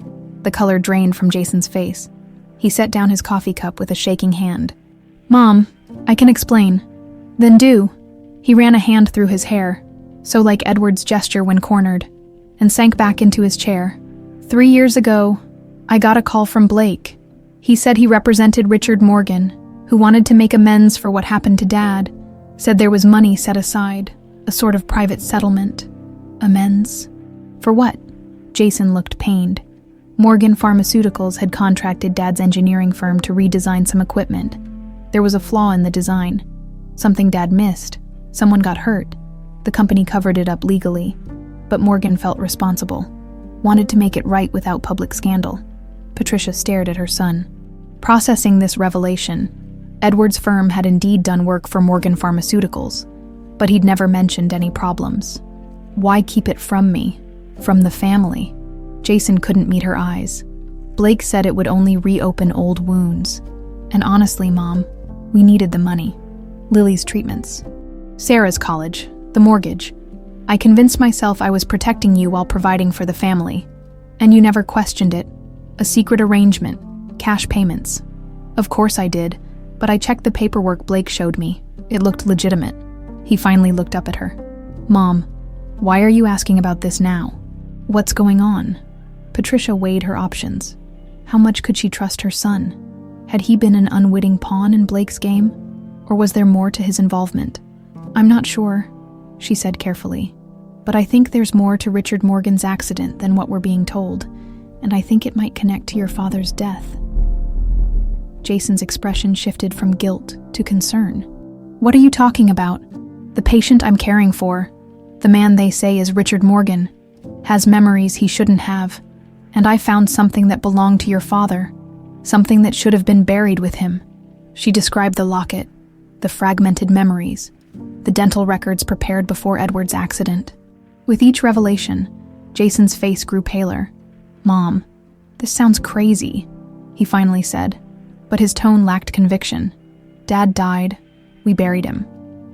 The color drained from Jason's face. He set down his coffee cup with a shaking hand. Mom, I can explain. Then do. He ran a hand through his hair, so like Edward's gesture when cornered, and sank back into his chair. 3 years ago, I got a call from Blake. He said he represented Richard Morgan, who wanted to make amends for what happened to Dad, said there was money set aside, a sort of private settlement. Amends? For what? Jason looked pained. Morgan Pharmaceuticals had contracted Dad's engineering firm to redesign some equipment. There was a flaw in the design. Something Dad missed. Someone got hurt. The company covered it up legally, but Morgan felt responsible. Wanted to make it right without public scandal. Patricia stared at her son. Processing this revelation, Edward's firm had indeed done work for Morgan Pharmaceuticals, but he'd never mentioned any problems. Why keep it from me? From the family? Jason couldn't meet her eyes. Blake said it would only reopen old wounds. And honestly, Mom, we needed the money. Lily's treatments. Sarah's college. The mortgage. I convinced myself I was protecting you while providing for the family. And you never questioned it. A secret arrangement. Cash payments. Of course I did, but I checked the paperwork Blake showed me. It looked legitimate. He finally looked up at her. Mom, why are you asking about this now? What's going on? Patricia weighed her options. How much could she trust her son? Had he been an unwitting pawn in Blake's game? Or was there more to his involvement? I'm not sure, she said carefully. But I think there's more to Richard Morgan's accident than what we're being told, and I think it might connect to your father's death. Jason's expression shifted from guilt to concern. What are you talking about? The patient I'm caring for, the man they say is Richard Morgan, has memories he shouldn't have, and I found something that belonged to your father, something that should have been buried with him. She described the locket, the fragmented memories, the dental records prepared before Edward's accident. With each revelation, Jason's face grew paler. Mom, this sounds crazy, he finally said, but his tone lacked conviction. Dad died. We buried him.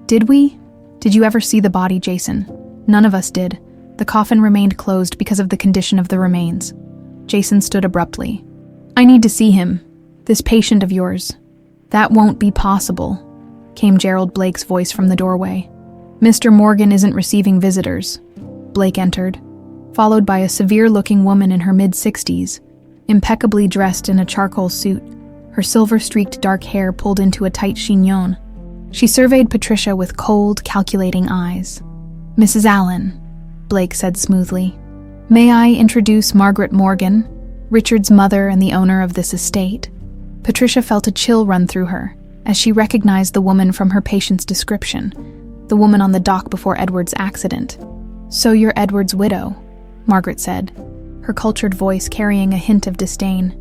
Did we? Did you ever see the body, Jason? None of us did. The coffin remained closed because of the condition of the remains. Jason stood abruptly. I need to see him. This patient of yours. That won't be possible, came Gerald Blake's voice from the doorway. Mr. Morgan isn't receiving visitors. Blake entered, followed by a severe-looking woman in her mid-60s, impeccably dressed in a charcoal suit, her silver-streaked dark hair pulled into a tight chignon. She surveyed Patricia with cold, calculating eyes. Mrs. Allen, Blake said smoothly. May I introduce Margaret Morgan, Richard's mother and the owner of this estate? Patricia felt a chill run through her as she recognized the woman from her patient's description, the woman on the dock before Edward's accident. So you're Edward's widow, Margaret said, her cultured voice carrying a hint of disdain.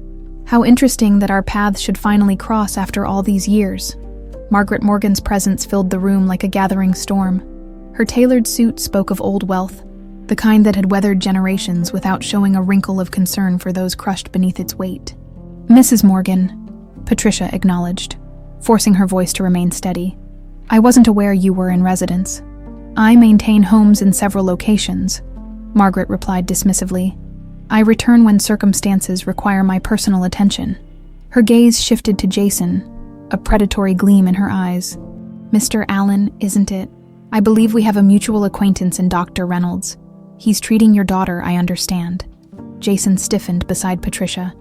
How interesting that our paths should finally cross after all these years. Margaret Morgan's presence filled the room like a gathering storm. Her tailored suit spoke of old wealth, the kind that had weathered generations without showing a wrinkle of concern for those crushed beneath its weight. Mrs. Morgan, Patricia acknowledged, forcing her voice to remain steady. I wasn't aware you were in residence. I maintain homes in several locations, Margaret replied dismissively. I return when circumstances require my personal attention. Her gaze shifted to Jason, a predatory gleam in her eyes. Mr. Allen, isn't it? I believe we have a mutual acquaintance in Dr. Reynolds. He's treating your daughter, I understand." Jason stiffened beside Patricia.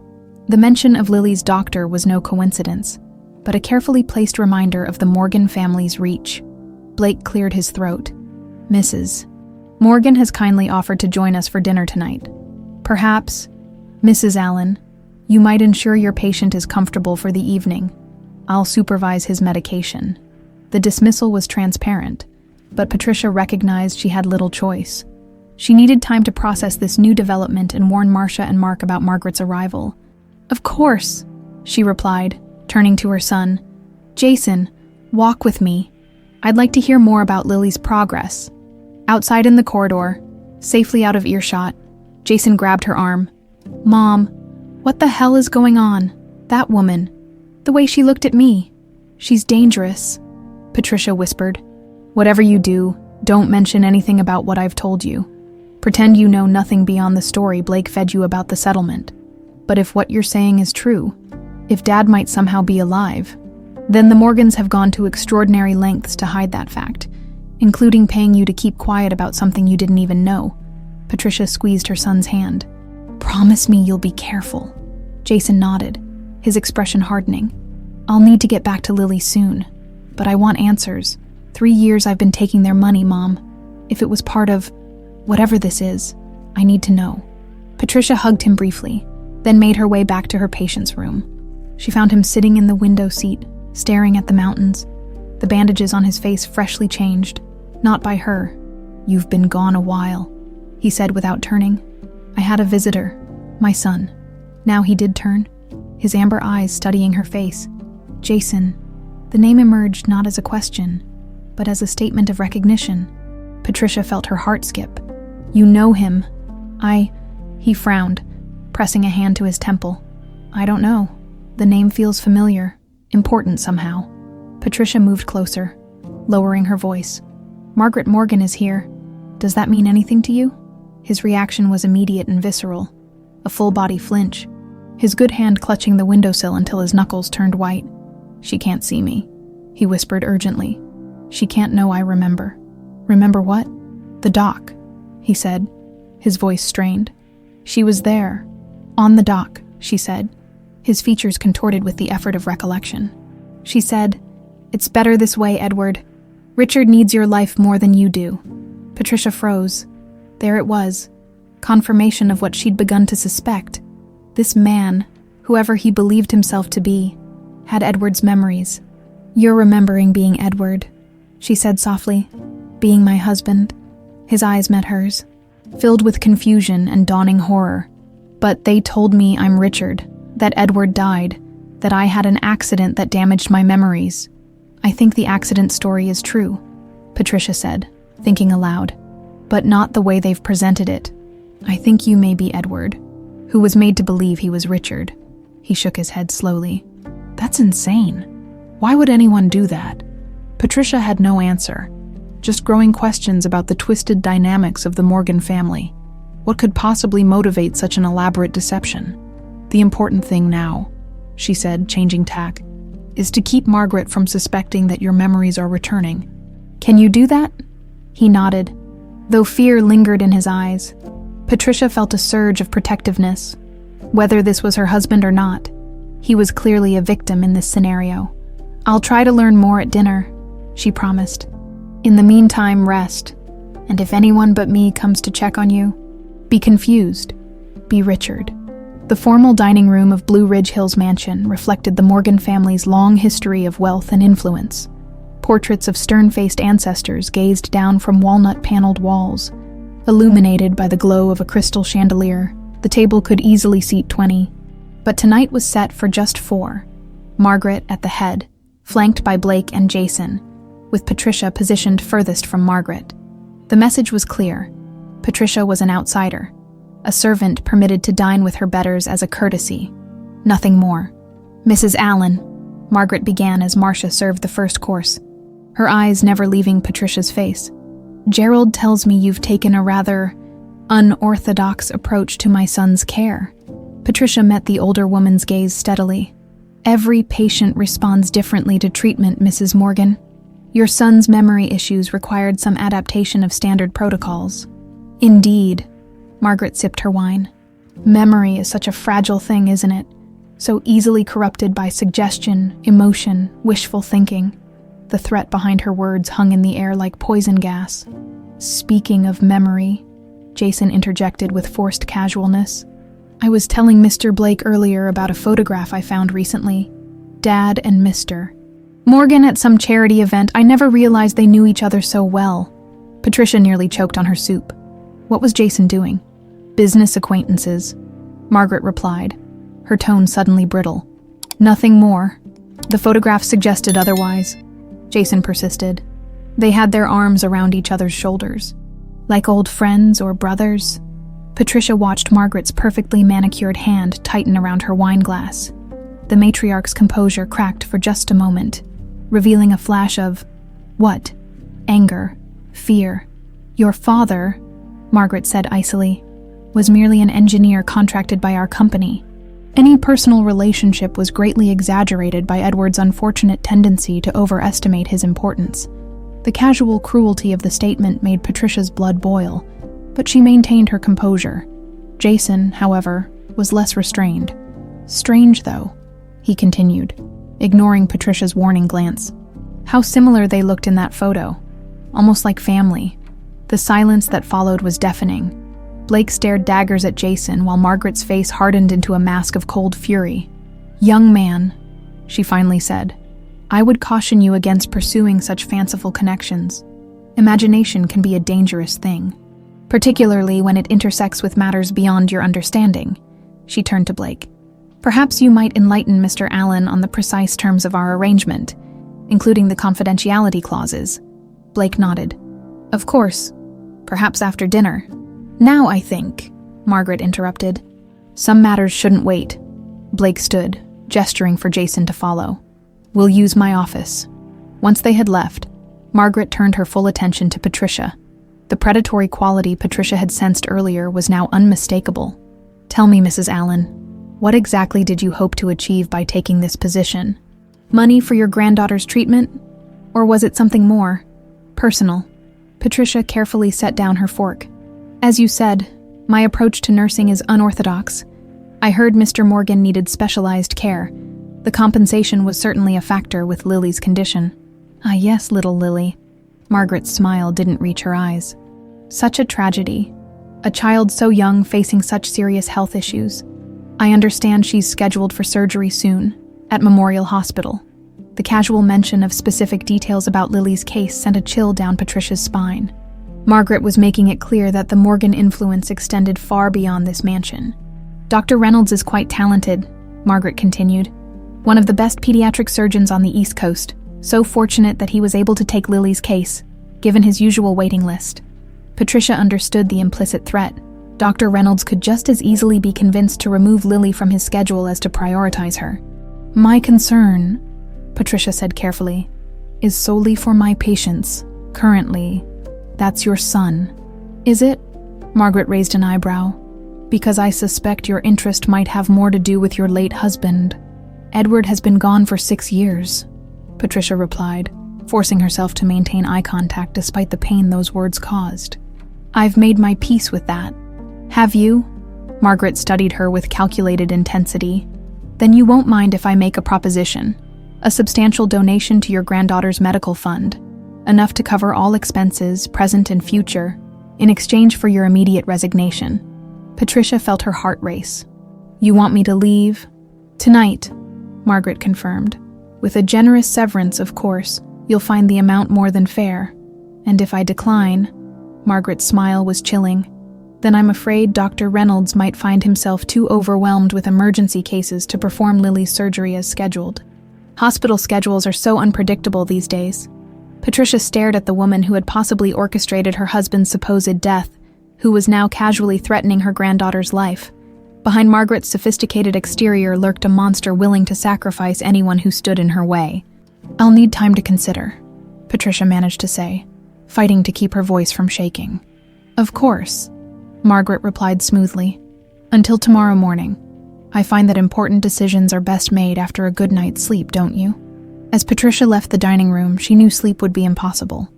The mention of Lily's doctor was no coincidence, but a carefully placed reminder of the Morgan family's reach. Blake cleared his throat. "Mrs. Morgan has kindly offered to join us for dinner tonight. Perhaps, Mrs. Allen, you might ensure your patient is comfortable for the evening. I'll supervise his medication." The dismissal was transparent, but Patricia recognized she had little choice. She needed time to process this new development and warn Marcia and Mark about Margaret's arrival. "Of course," she replied, turning to her son. "Jason, walk with me. I'd like to hear more about Lily's progress." Outside in the corridor, safely out of earshot, Jason grabbed her arm. "Mom, what the hell is going on? That woman. The way she looked at me. She's dangerous," Patricia whispered. "Whatever you do, don't mention anything about what I've told you. Pretend you know nothing beyond the story Blake fed you about the settlement. But if what you're saying is true, if Dad might somehow be alive, then the Morgans have gone to extraordinary lengths to hide that fact, including paying you to keep quiet about something you didn't even know." Patricia squeezed her son's hand. "Promise me you'll be careful." Jason nodded, his expression hardening. "I'll need to get back to Lily soon, but I want answers. 3 years I've been taking their money, Mom. If it was part of whatever this is, I need to know." Patricia hugged him briefly, then made her way back to her patient's room. She found him sitting in the window seat, staring at the mountains, the bandages on his face freshly changed, not by her. "You've been gone a while," he said without turning. "I had a visitor, my son." Now he did turn, his amber eyes studying her face. "Jason." The name emerged not as a question, but as a statement of recognition. Patricia felt her heart skip. "You know him." He frowned, pressing a hand to his temple. "I don't know. The name feels familiar, important somehow." Patricia moved closer, lowering her voice. "Margaret Morgan is here. Does that mean anything to you?" His reaction was immediate and visceral, a full-body flinch, his good hand clutching the windowsill until his knuckles turned white. "She can't see me," he whispered urgently. "She can't know I remember." "Remember what?" "The dock," he said, his voice strained. "She was there. On the dock," she said, his features contorted with the effort of recollection. "She said, 'It's better this way, Edward. Richard needs your life more than you do.'" Patricia froze. There it was, confirmation of what she'd begun to suspect. This man, whoever he believed himself to be, had Edward's memories. "You're remembering being Edward," she said softly. "Being my husband." His eyes met hers, filled with confusion and dawning horror. "But they told me I'm Richard, that Edward died, that I had an accident that damaged my memories." "I think the accident story is true," Patricia said, thinking aloud. "But not the way they've presented it. I think you may be Edward, who was made to believe he was Richard." He shook his head slowly. "That's insane. Why would anyone do that?" Patricia had no answer, just growing questions about the twisted dynamics of the Morgan family. What could possibly motivate such an elaborate deception? "The important thing now," she said, changing tack, "is to keep Margaret from suspecting that your memories are returning. Can you do that?" He nodded, though fear lingered in his eyes. Patricia felt a surge of protectiveness. Whether this was her husband or not, he was clearly a victim in this scenario. "I'll try to learn more at dinner," she promised. "In the meantime, rest. And if anyone but me comes to check on you, be confused. Be Richard." The formal dining room of Blue Ridge Hills Mansion reflected the Morgan family's long history of wealth and influence. Portraits of stern-faced ancestors gazed down from walnut-paneled walls. Illuminated by the glow of a crystal chandelier, the table could easily seat 20. But tonight was set for just 4. Margaret at the head, flanked by Blake and Jason, with Patricia positioned furthest from Margaret. The message was clear. Patricia was an outsider, a servant permitted to dine with her betters as a courtesy. Nothing more. "Mrs. Allen," Margaret began as Marcia served the first course, her eyes never leaving Patricia's face. "Gerald tells me you've taken a rather unorthodox approach to my son's care." Patricia met the older woman's gaze steadily. "Every patient responds differently to treatment, Mrs. Morgan. Your son's memory issues required some adaptation of standard protocols. Indeed. Margaret sipped her wine. Memory is such a fragile thing, isn't it? So easily corrupted by suggestion, emotion, wishful thinking. The threat behind her words hung in the air like poison gas. Speaking of memory, Jason interjected with forced casualness. I was telling Mr. Blake earlier about a photograph I found recently. Dad and Mr. Morgan at some charity event. I never realized they knew each other so well. Patricia nearly choked on her soup. What was Jason doing? Business acquaintances, Margaret replied, her tone suddenly brittle. Nothing more. The photograph suggested otherwise. Jason persisted. They had their arms around each other's shoulders. Like old friends or brothers. Patricia watched Margaret's perfectly manicured hand tighten around her wine glass. The matriarch's composure cracked for just a moment, revealing a flash of, what? Anger, fear. Your father, Margaret said icily, was merely an engineer contracted by our company. Any personal relationship was greatly exaggerated by Edward's unfortunate tendency to overestimate his importance. The casual cruelty of the statement made Patricia's blood boil, but she maintained her composure. Jason, however, was less restrained. Strange, though, he continued, ignoring Patricia's warning glance. How similar they looked in that photo, almost like family. The silence that followed was deafening. Blake stared daggers at Jason while Margaret's face hardened into a mask of cold fury. Young man, she finally said, I would caution you against pursuing such fanciful connections. Imagination can be a dangerous thing, particularly when it intersects with matters beyond your understanding. She turned to Blake. Perhaps you might enlighten Mr. Allen on the precise terms of our arrangement, including the confidentiality clauses. Blake nodded. Of course. Perhaps after dinner. Now, I think, Margaret interrupted. Some matters shouldn't wait. Blake stood, gesturing for Jason to follow. We'll use my office. Once they had left, Margaret turned her full attention to Patricia. The predatory quality Patricia had sensed earlier was now unmistakable. Tell me, Mrs. Allen, what exactly did you hope to achieve by taking this position? Money for your granddaughter's treatment? Or was it something more? Personal. Patricia carefully set down her fork. As you said, my approach to nursing is unorthodox. I heard Mr. Morgan needed specialized care. The compensation was certainly a factor with Lily's condition. Ah, yes, little Lily. Margaret's smile didn't reach her eyes. Such a tragedy. A child so young facing such serious health issues. I understand she's scheduled for surgery soon, at Memorial Hospital. The casual mention of specific details about Lily's case sent a chill down Patricia's spine. Margaret was making it clear that the Morgan influence extended far beyond this mansion. Dr. Reynolds is quite talented, Margaret continued. One of the best pediatric surgeons on the East Coast, so fortunate that he was able to take Lily's case, given his usual waiting list. Patricia understood the implicit threat. Dr. Reynolds could just as easily be convinced to remove Lily from his schedule as to prioritize her. My concern, Patricia said carefully, is solely for my patients, currently. That's your son. Is it? Margaret raised an eyebrow. Because I suspect your interest might have more to do with your late husband. Edward has been gone for 6 years, Patricia replied, forcing herself to maintain eye contact despite the pain those words caused. I've made my peace with that. Have you? Margaret studied her with calculated intensity. Then you won't mind if I make a proposition. A substantial donation to your granddaughter's medical fund. Enough to cover all expenses, present and future, in exchange for your immediate resignation. Patricia felt her heart race. You want me to leave? Tonight, Margaret confirmed. With a generous severance, of course, you'll find the amount more than fair. And if I decline, Margaret's smile was chilling, then I'm afraid Dr. Reynolds might find himself too overwhelmed with emergency cases to perform Lily's surgery as scheduled. Hospital schedules are so unpredictable these days. Patricia stared at the woman who had possibly orchestrated her husband's supposed death, who was now casually threatening her granddaughter's life. Behind Margaret's sophisticated exterior lurked a monster willing to sacrifice anyone who stood in her way. I'll need time to consider, Patricia managed to say, fighting to keep her voice from shaking. Of course, Margaret replied smoothly. Until tomorrow morning. I find that important decisions are best made after a good night's sleep, don't you? As Patricia left the dining room, she knew sleep would be impossible.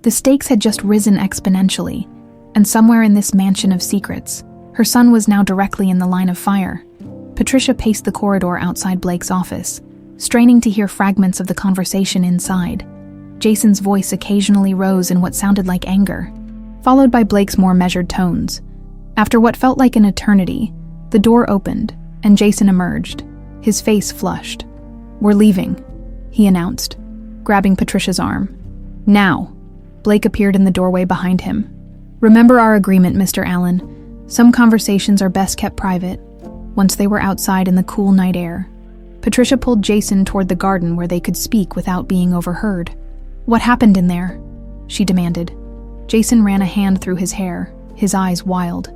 The stakes had just risen exponentially, and somewhere in this mansion of secrets, her son was now directly in the line of fire. Patricia paced the corridor outside Blake's office, straining to hear fragments of the conversation inside. Jason's voice occasionally rose in what sounded like anger, followed by Blake's more measured tones. After what felt like an eternity, the door opened, and Jason emerged, his face flushed. "We're leaving," he announced, grabbing Patricia's arm. "Now." Blake appeared in the doorway behind him. "Remember our agreement, Mr. Allen. Some conversations are best kept private." Once they were outside in the cool night air, Patricia pulled Jason toward the garden where they could speak without being overheard. "What happened in there?" she demanded. Jason ran a hand through his hair, his eyes wild.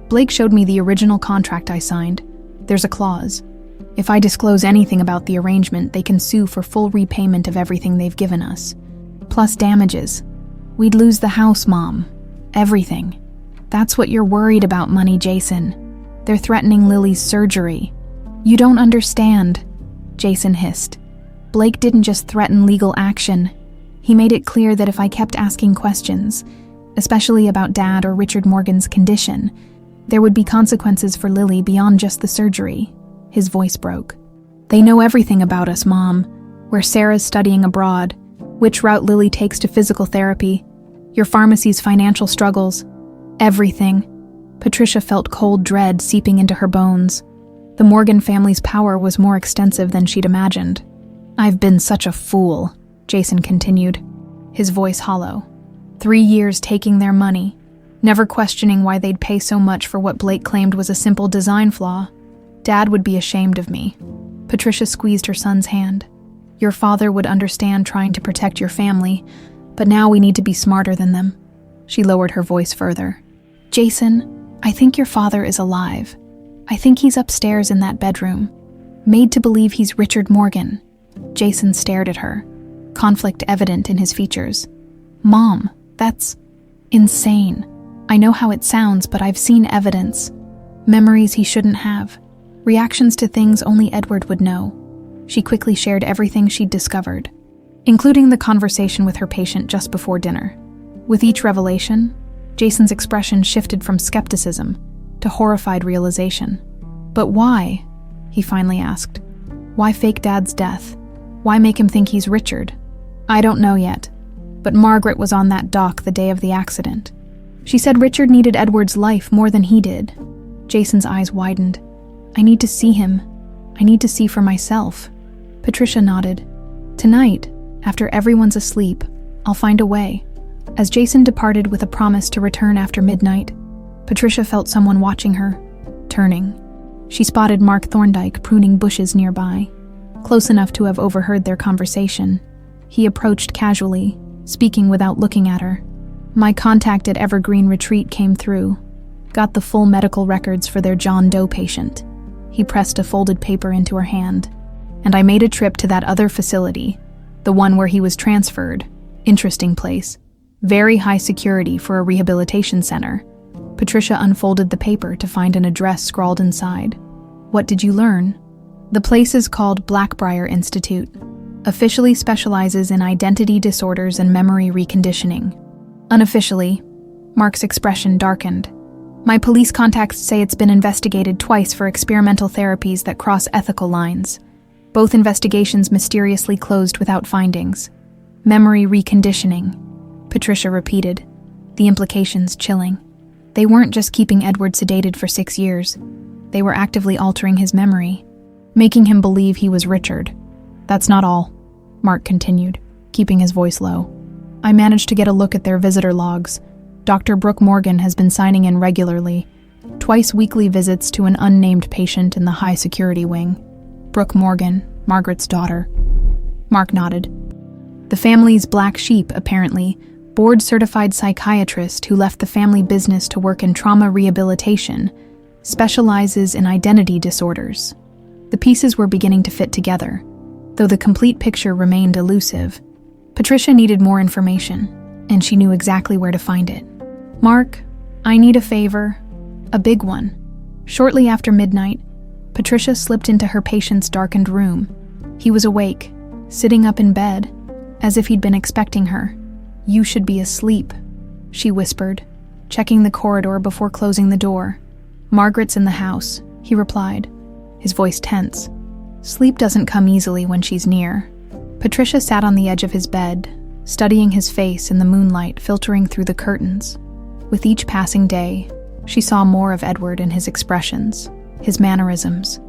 "Blake showed me the original contract I signed. There's a clause. If I disclose anything about the arrangement, they can sue for full repayment of everything they've given us. Plus damages. We'd lose the house, Mom. Everything. That's what you're worried about, money, Jason. They're threatening Lily's surgery." "You don't understand," Jason hissed. "Blake didn't just threaten legal action. He made it clear that if I kept asking questions, especially about Dad or Richard Morgan's condition, there would be consequences for Lily beyond just the surgery." His voice broke. "They know everything about us, Mom. Where Sarah's studying abroad, which route Lily takes to physical therapy, your pharmacy's financial struggles. Everything." Patricia felt cold dread seeping into her bones. The Morgan family's power was more extensive than she'd imagined. "I've been such a fool," Jason continued, his voice hollow. 3 years taking their money, never questioning why they'd pay so much for what Blake claimed was a simple design flaw. Dad would be ashamed of me. Patricia squeezed her son's hand. "Your father would understand trying to protect your family, but now we need to be smarter than them." She lowered her voice further. "Jason, I think your father is alive. I think he's upstairs in that bedroom, made to believe he's Richard Morgan." Jason stared at her, conflict evident in his features. "Mom, that's insane. I know how it sounds, but I've seen evidence. Memories he shouldn't have. Reactions to things only Edward would know." She quickly shared everything she'd discovered, including the conversation with her patient just before dinner. With each revelation, Jason's expression shifted from skepticism to horrified realization. "But why?" he finally asked. "Why fake Dad's death? Why make him think he's Richard?" "I don't know yet, but Margaret was on that dock the day of the accident. She said Richard needed Edward's life more than he did." Jason's eyes widened. "I need to see him. I need to see for myself." Patricia nodded. "Tonight, after everyone's asleep, I'll find a way." As Jason departed with a promise to return after midnight, Patricia felt someone watching her. Turning, she spotted Mark Thorndike pruning bushes nearby, close enough to have overheard their conversation. He approached casually, speaking without looking at her. "My contact at Evergreen Retreat came through. Got the full medical records for their John Doe patient." He pressed a folded paper into her hand. "And I made a trip to that other facility, the one where he was transferred. Interesting place. Very high security for a rehabilitation center." Patricia unfolded the paper to find an address scrawled inside. "What did you learn?" "The place is called Blackbriar Institute. Officially specializes in identity disorders and memory reconditioning. Unofficially," Mark's expression darkened, "my police contacts say it's been investigated twice for experimental therapies that cross ethical lines. Both investigations mysteriously closed without findings. Memory reconditioning," Patricia repeated, the implications chilling. They weren't just keeping Edward sedated for 6 years. They were actively altering his memory, making him believe he was Richard. "That's not all," Mark continued, keeping his voice low. "I managed to get a look at their visitor logs. Dr. Brooke Morgan has been signing in regularly, twice weekly visits to an unnamed patient in the high-security wing." "Brooke Morgan, Margaret's daughter." Mark nodded. "The family's black sheep, apparently, board-certified psychiatrist who left the family business to work in trauma rehabilitation, specializes in identity disorders." The pieces were beginning to fit together, though the complete picture remained elusive. Patricia needed more information, and she knew exactly where to find it. "Mark, I need a favor. A big one." Shortly after midnight, Patricia slipped into her patient's darkened room. He was awake, sitting up in bed, as if he'd been expecting her. "You should be asleep," she whispered, checking the corridor before closing the door. "Margaret's in the house," he replied, his voice tense. Sleep doesn't come easily when she's near. Patricia sat on the edge of his bed, studying his face in the moonlight filtering through the curtains. With each passing day, she saw more of Edward in his expressions, his mannerisms.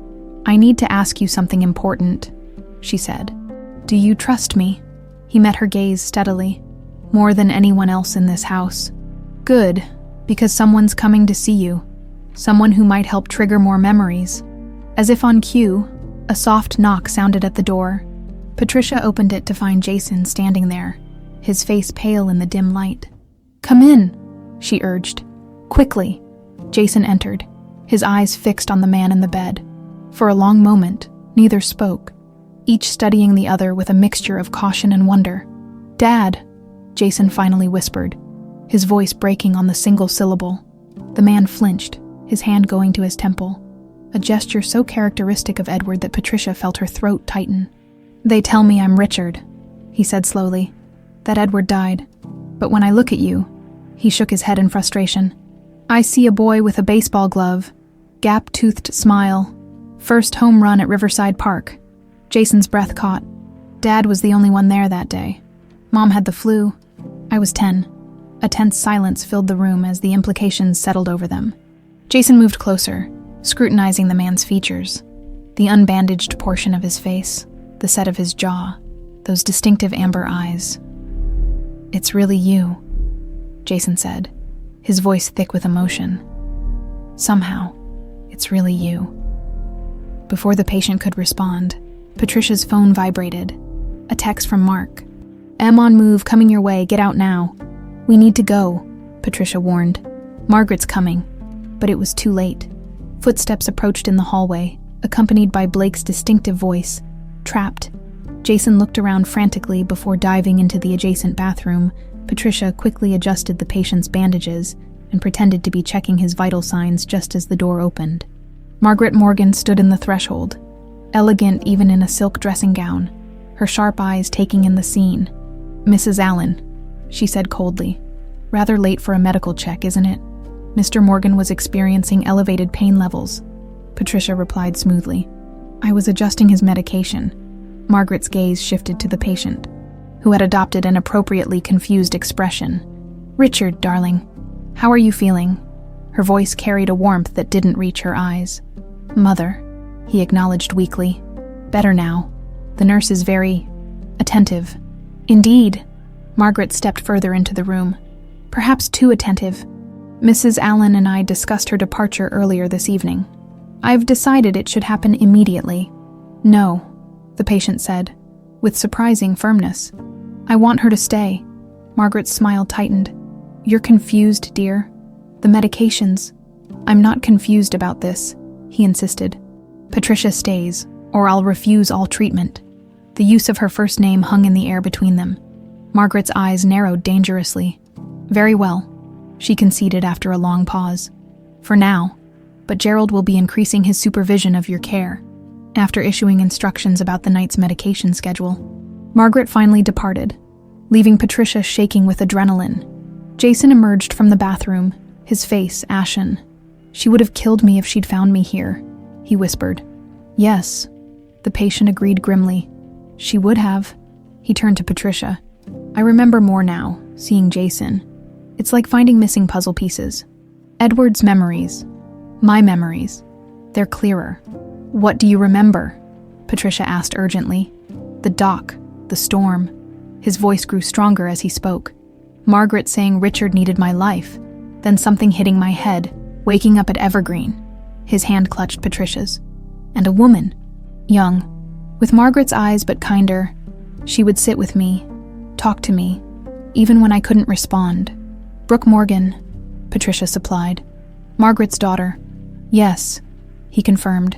"I need to ask you something important," she said. "Do you trust me?" He met her gaze steadily. "More than anyone else in this house." "Good, because someone's coming to see you. Someone who might help trigger more memories." As if on cue, a soft knock sounded at the door. Patricia opened it to find Jason standing there, his face pale in the dim light. "Come in," she urged. "Quickly." Jason entered, his eyes fixed on the man in the bed. For a long moment, neither spoke, each studying the other with a mixture of caution and wonder. "Dad," Jason finally whispered, his voice breaking on the single syllable. The man flinched, his hand going to his temple, a gesture so characteristic of Edward that Patricia felt her throat tighten. "They tell me I'm Richard," he said slowly, "that Edward died. But when I look at you," he shook his head in frustration, "I see a boy with a baseball glove, gap-toothed smile, first home run at Riverside Park." Jason's breath caught. "Dad was the only one there that day. Mom had the flu. I was 10. A tense silence filled the room as the implications settled over them. Jason moved closer, scrutinizing the man's features. The unbandaged portion of his face, the set of his jaw, those distinctive amber eyes. "It's really you," Jason said, his voice thick with emotion. "Somehow, it's really you." Before the patient could respond, Patricia's phone vibrated. A text from Mark. "Em on move, coming your way, get out now." "We need to go," Patricia warned. "Margaret's coming." But it was too late. Footsteps approached in the hallway, accompanied by Blake's distinctive voice. "Trapped." Jason looked around frantically before diving into the adjacent bathroom. Patricia quickly adjusted the patient's bandages and pretended to be checking his vital signs just as the door opened. Margaret Morgan stood in the threshold, elegant even in a silk dressing gown, her sharp eyes taking in the scene. "Mrs. Allen," she said coldly. "Rather late for a medical check, isn't it?" Mr. Morgan was experiencing elevated pain levels. Patricia replied smoothly. "I was adjusting his medication." Margaret's gaze shifted to the patient, who had adopted an appropriately confused expression. "Richard, darling, how are you feeling?" Her voice carried a warmth that didn't reach her eyes. "Mother," he acknowledged weakly. "Better now. The nurse is very attentive." "Indeed." Margaret stepped further into the room. "Perhaps too attentive. Mrs. Allen and I discussed her departure earlier this evening. I've decided it should happen immediately." "No," the patient said, with surprising firmness. "I want her to stay." Margaret's smile tightened. "You're confused, dear. The medications." "I'm not confused about this," he insisted. "Patricia stays, or I'll refuse all treatment." The use of her first name hung in the air between them. Margaret's eyes narrowed dangerously. "Very well," she conceded after a long pause. "For now, but Gerald will be increasing his supervision of your care." After issuing instructions about the night's medication schedule, Margaret finally departed, leaving Patricia shaking with adrenaline. Jason emerged from the bathroom, his face ashen. "She would have killed me if she'd found me here," he whispered. "Yes," the patient agreed grimly. "She would have." He turned to Patricia. "I remember more now, seeing Jason. It's like finding missing puzzle pieces. Edward's memories, my memories, they're clearer." "What do you remember?" Patricia asked urgently. "The dock, the storm." His voice grew stronger as he spoke. "Margaret saying Richard needed my life, then something hitting my head, waking up at Evergreen." His hand clutched Patricia's. "And a woman, young, with Margaret's eyes but kinder. She would sit with me, talk to me, even when I couldn't respond." "Brooke Morgan," Patricia supplied. "Margaret's daughter." "Yes," he confirmed.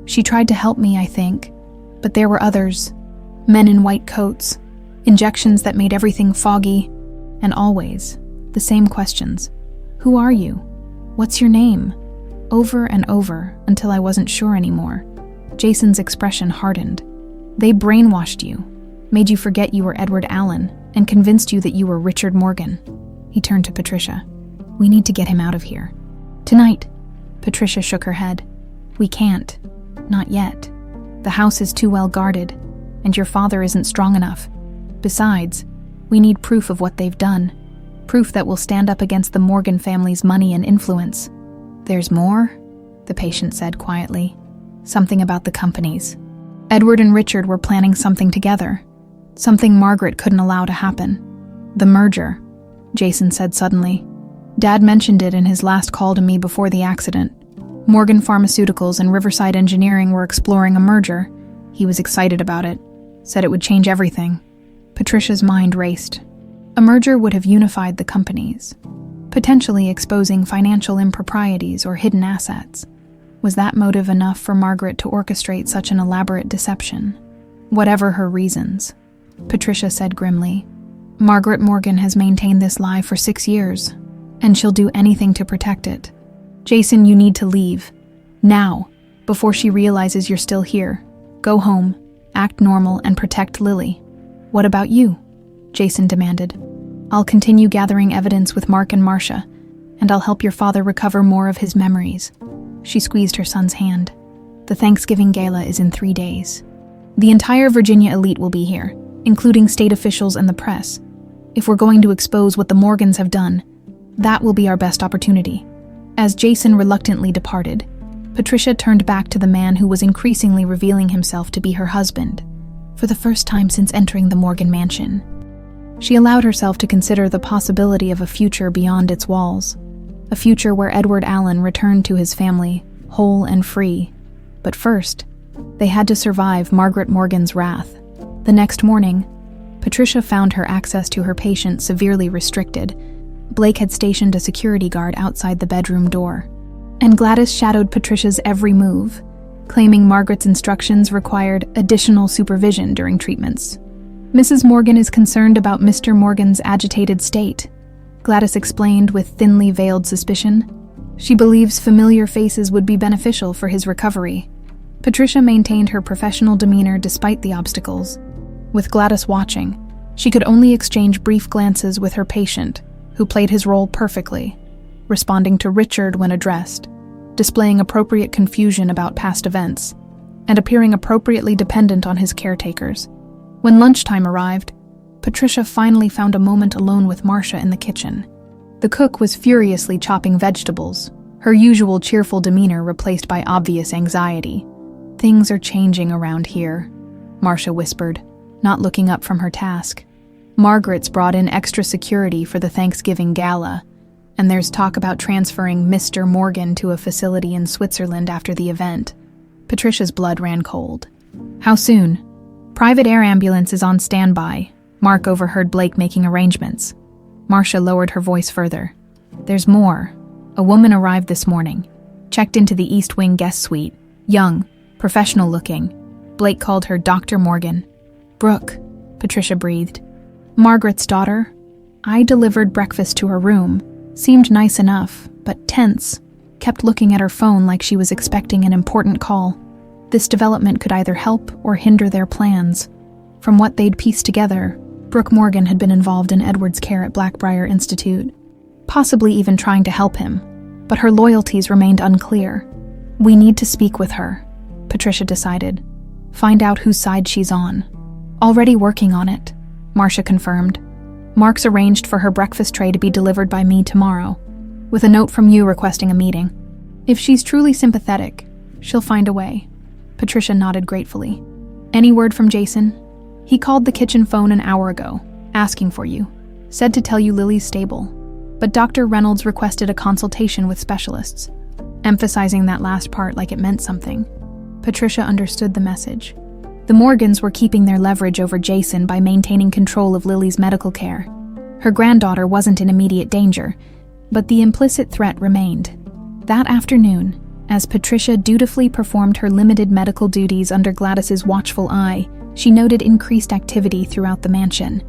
"She tried to help me, I think, but there were others. Men in white coats, injections that made everything foggy, and always the same questions. Who are you? What's your name?" Over and over until I wasn't sure anymore. Jason's expression hardened. "They brainwashed you. Made you forget you were Edward Allen and convinced you that you were Richard Morgan." He turned to Patricia. "We need to get him out of here. Tonight." Patricia shook her head. "We can't. Not yet. The house is too well guarded, and your father isn't strong enough. Besides, we need proof of what they've done. Proof that will stand up against the Morgan family's money and influence." "There's more?" the patient said quietly. "Something about the companies. Edward and Richard were planning something together. Something Margaret couldn't allow to happen. The merger," Jason said suddenly. "Dad mentioned it in his last call to me before the accident. Morgan Pharmaceuticals and Riverside Engineering were exploring a merger. He was excited about it. Said it would change everything." Patricia's mind raced. A merger would have unified the companies, potentially exposing financial improprieties or hidden assets. Was that motive enough for Margaret to orchestrate such an elaborate deception? "Whatever her reasons," Patricia said grimly, "Margaret Morgan has maintained this lie for 6 years, and she'll do anything to protect it. Jason, you need to leave. Now, before she realizes you're still here. Go home, act normal, and protect Lily." "What about you?" Jason demanded. "I'll continue gathering evidence with Mark and Marcia, and I'll help your father recover more of his memories." She squeezed her son's hand. "The Thanksgiving gala is in 3 days. The entire Virginia elite will be here, including state officials and the press. If we're going to expose what the Morgans have done, that will be our best opportunity." As Jason reluctantly departed, Patricia turned back to the man who was increasingly revealing himself to be her husband, for the first time since entering the Morgan mansion. She allowed herself to consider the possibility of a future beyond its walls, a future where Edward Allen returned to his family, whole and free. But first, they had to survive Margaret Morgan's wrath. The next morning, Patricia found her access to her patient severely restricted. Blake had stationed a security guard outside the bedroom door, and Gladys shadowed Patricia's every move, claiming Margaret's instructions required additional supervision during treatments. "Mrs. Morgan is concerned about Mr. Morgan's agitated state," Gladys explained with thinly veiled suspicion. "She believes familiar faces would be beneficial for his recovery." Patricia maintained her professional demeanor despite the obstacles. With Gladys watching, she could only exchange brief glances with her patient, who played his role perfectly, responding to Richard when addressed, displaying appropriate confusion about past events, and appearing appropriately dependent on his caretakers. When lunchtime arrived, Patricia finally found a moment alone with Marcia in the kitchen. The cook was furiously chopping vegetables, her usual cheerful demeanor replaced by obvious anxiety. "Things are changing around here," Marcia whispered, not looking up from her task. "Margaret's brought in extra security for the Thanksgiving gala, and there's talk about transferring Mr. Morgan to a facility in Switzerland after the event." Patricia's blood ran cold. "How soon?" "Private air ambulance is on standby." Mark overheard Blake making arrangements. Marcia lowered her voice further. "There's more. A woman arrived this morning. Checked into the East Wing guest suite. Young, professional looking. Blake called her Dr. Morgan." "Brooke," Patricia breathed. "Margaret's daughter? I delivered breakfast to her room. Seemed nice enough, but tense. Kept looking at her phone like she was expecting an important call. This development could either help or hinder their plans. From what they'd pieced together, Brooke Morgan had been involved in Edward's care at Blackbriar Institute, possibly even trying to help him, but her loyalties remained unclear. "We need to speak with her," Patricia decided. "Find out whose side she's on." "Already working on it," Marcia confirmed. "Mark's arranged for her breakfast tray to be delivered by me tomorrow, with a note from you requesting a meeting. If she's truly sympathetic, she'll find a way." Patricia nodded gratefully. "Any word from Jason?" "He called the kitchen phone an hour ago, asking for you. Said to tell you Lily's stable. But Dr. Reynolds requested a consultation with specialists," emphasizing that last part like it meant something. Patricia understood the message. The Morgans were keeping their leverage over Jason by maintaining control of Lily's medical care. Her granddaughter wasn't in immediate danger, but the implicit threat remained. That afternoon, as Patricia dutifully performed her limited medical duties under Gladys's watchful eye, she noted increased activity throughout the mansion.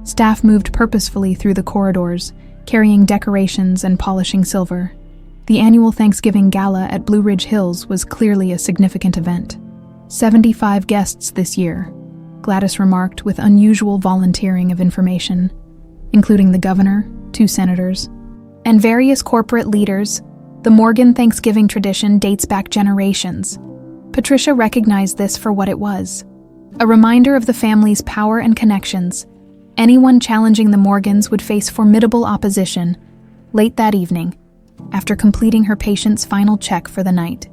Staff moved purposefully through the corridors, carrying decorations and polishing silver. The annual Thanksgiving gala at Blue Ridge Hills was clearly a significant event. 75 guests this year. Gladys remarked with unusual volunteering of information, including the governor, 2 senators, and various corporate leaders. The Morgan Thanksgiving tradition dates back generations. Patricia recognized this for what it was, a reminder of the family's power and connections. Anyone challenging the Morgans would face formidable opposition. Late that evening, after completing her patient's final check for the night,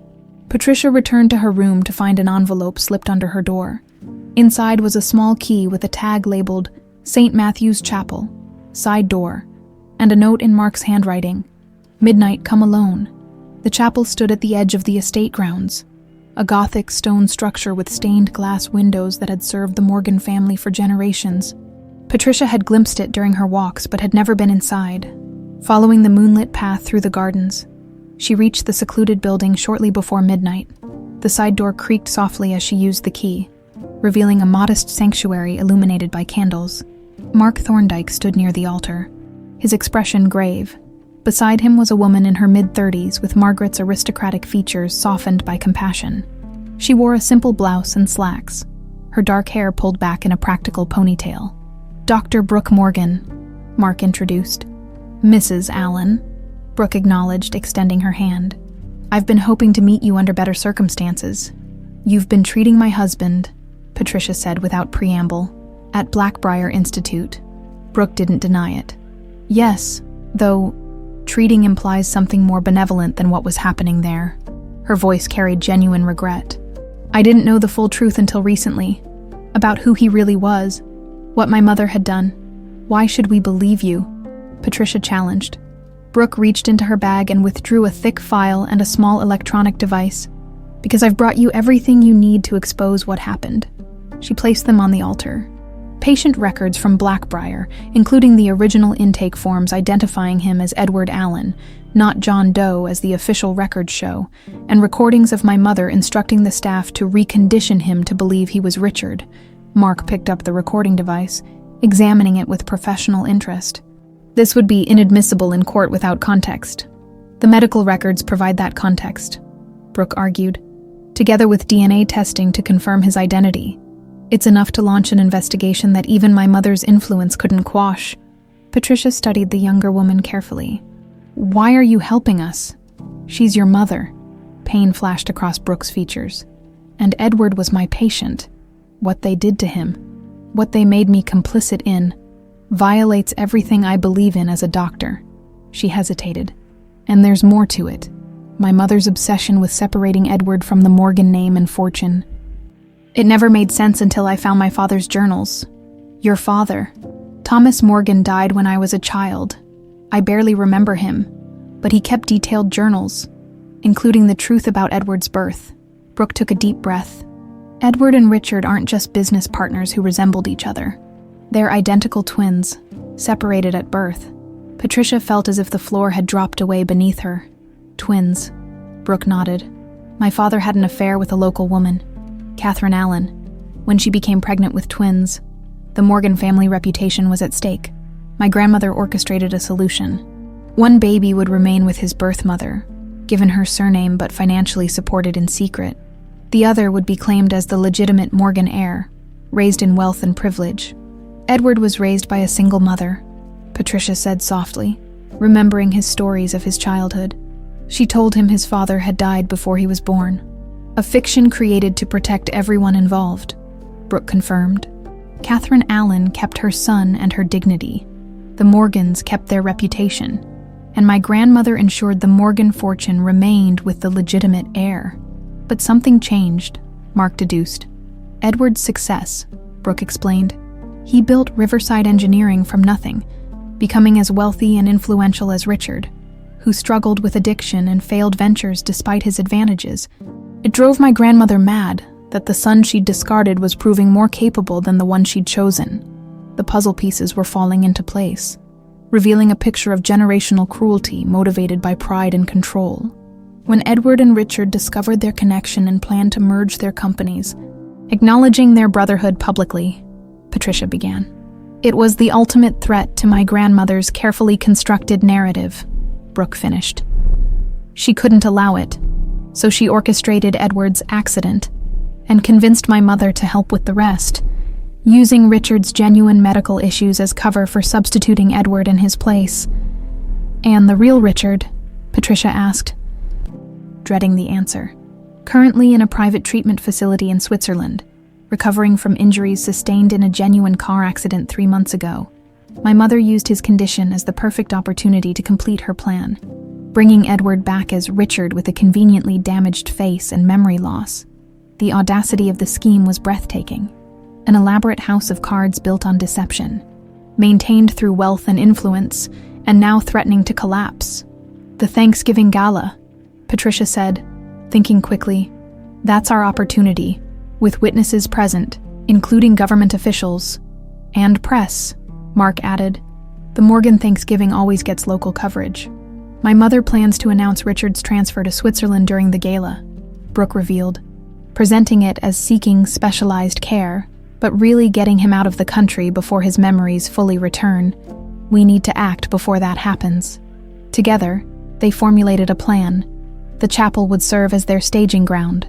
Patricia returned to her room to find an envelope slipped under her door. Inside was a small key with a tag labeled St. Matthew's Chapel, side door, and a note in Mark's handwriting, "Midnight, come alone." The chapel stood at the edge of the estate grounds, a Gothic stone structure with stained glass windows that had served the Morgan family for generations. Patricia had glimpsed it during her walks but had never been inside. Following the moonlit path through the gardens, she reached the secluded building shortly before midnight. The side door creaked softly as she used the key, revealing a modest sanctuary illuminated by candles. Mark Thorndyke stood near the altar, his expression grave. Beside him was a woman in her mid-30s with Margaret's aristocratic features softened by compassion. She wore a simple blouse and slacks, her dark hair pulled back in a practical ponytail. "Dr. Brooke Morgan," Mark introduced. "Mrs. Allen," Brooke acknowledged, extending her hand. "I've been hoping to meet you under better circumstances. You've been treating my husband," Patricia said without preamble, "at Blackbriar Institute." Brooke didn't deny it. "Yes, though treating implies something more benevolent than what was happening there." Her voice carried genuine regret. "I didn't know the full truth until recently, about who he really was, what my mother had done. Why should we believe you?" Patricia challenged. Brooke reached into her bag and withdrew a thick file and a small electronic device. "Because I've brought you everything you need to expose what happened." She placed them on the altar. Patient records from Blackbriar, including the original intake forms identifying him as Edward Allen, not John Doe as the official records show, and recordings of my mother instructing the staff to recondition him to believe he was Richard. Mark picked up the recording device, examining it with professional interest. "This would be inadmissible in court without context. The medical records provide that context," Brooke argued, "together with DNA testing to confirm his identity. It's enough to launch an investigation that even my mother's influence couldn't quash." Patricia studied the younger woman carefully. "Why are you helping us?" "She's your mother." Pain flashed across Brooke's features. "And Edward was my patient. What they did to him, what they made me complicit in, violates everything I believe in as a doctor." She hesitated. "And there's more to it. My mother's obsession with separating Edward from the Morgan name and fortune. It never made sense until I found my father's journals. Your father, Thomas Morgan, died when I was a child. I barely remember him, but he kept detailed journals, including the truth about Edward's birth." Brooke took a deep breath. "Edward and Richard aren't just business partners who resembled each other. They're identical twins, separated at birth." Patricia felt as if the floor had dropped away beneath her. "Twins," Brooke nodded. "My father had an affair with a local woman, Catherine Allen. When she became pregnant with twins, the Morgan family reputation was at stake. My grandmother orchestrated a solution. One baby would remain with his birth mother, given her surname but financially supported in secret. The other would be claimed as the legitimate Morgan heir, raised in wealth and privilege. Edward was raised by a single mother," Patricia said softly, remembering his stories of his childhood. "She told him his father had died before he was born. A fiction created to protect everyone involved," Brooke confirmed. "Catherine Allen kept her son and her dignity. The Morgans kept their reputation, and my grandmother ensured the Morgan fortune remained with the legitimate heir. But something changed," Mark deduced. "Edward's success," Brooke explained. "He built Riverside Engineering from nothing, becoming as wealthy and influential as Richard, who struggled with addiction and failed ventures despite his advantages. It drove my grandmother mad that the son she'd discarded was proving more capable than the one she'd chosen. The puzzle pieces were falling into place, revealing a picture of generational cruelty motivated by pride and control. When Edward and Richard discovered their connection and planned to merge their companies, acknowledging their brotherhood publicly," Patricia began, "it was the ultimate threat to my grandmother's carefully constructed narrative," Brooke finished. "She couldn't allow it, so she orchestrated Edward's accident and convinced my mother to help with the rest. using Richard's genuine medical issues as cover for substituting Edward in his place. "And the real Richard?" Patricia asked, dreading the answer. "Currently in a private treatment facility in Switzerland, recovering from injuries sustained in a genuine car accident 3 months ago. My mother used his condition as the perfect opportunity to complete her plan, bringing Edward back as Richard with a conveniently damaged face and memory loss. The audacity of the scheme was breathtaking. An elaborate house of cards built on deception, maintained through wealth and influence, and now threatening to collapse. The Thanksgiving gala," Patricia said, thinking quickly. "That's our opportunity, with witnesses present, including government officials. And press," Mark added. "The Morgan Thanksgiving always gets local coverage. My mother plans to announce Richard's transfer to Switzerland during the gala," Brooke revealed, presenting it as seeking specialized care, but really getting him out of the country before his memories fully return. "We need to act before that happens." Together, they formulated a plan. The chapel would serve as their staging ground,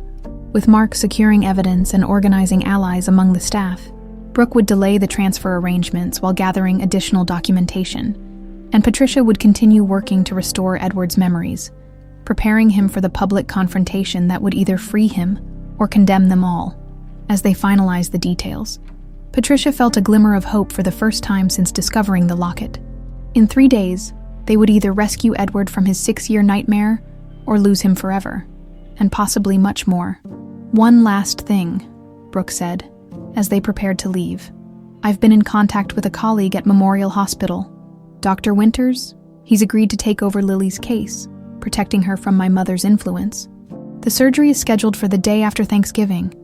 with Mark securing evidence and organizing allies among the staff. Brooke would delay the transfer arrangements while gathering additional documentation, and Patricia would continue working to restore Edward's memories, preparing him for the public confrontation that would either free him or condemn them all. As they finalized the details, Patricia felt a glimmer of hope for the first time since discovering the locket. In 3 days, they would either rescue Edward from his 6-year nightmare or lose him forever, and possibly much more. "One last thing," Brooke said, as they prepared to leave. "I've been in contact with a colleague at Memorial Hospital. Dr. Winters, he's agreed to take over Lily's case, protecting her from my mother's influence. The surgery is scheduled for the day after Thanksgiving."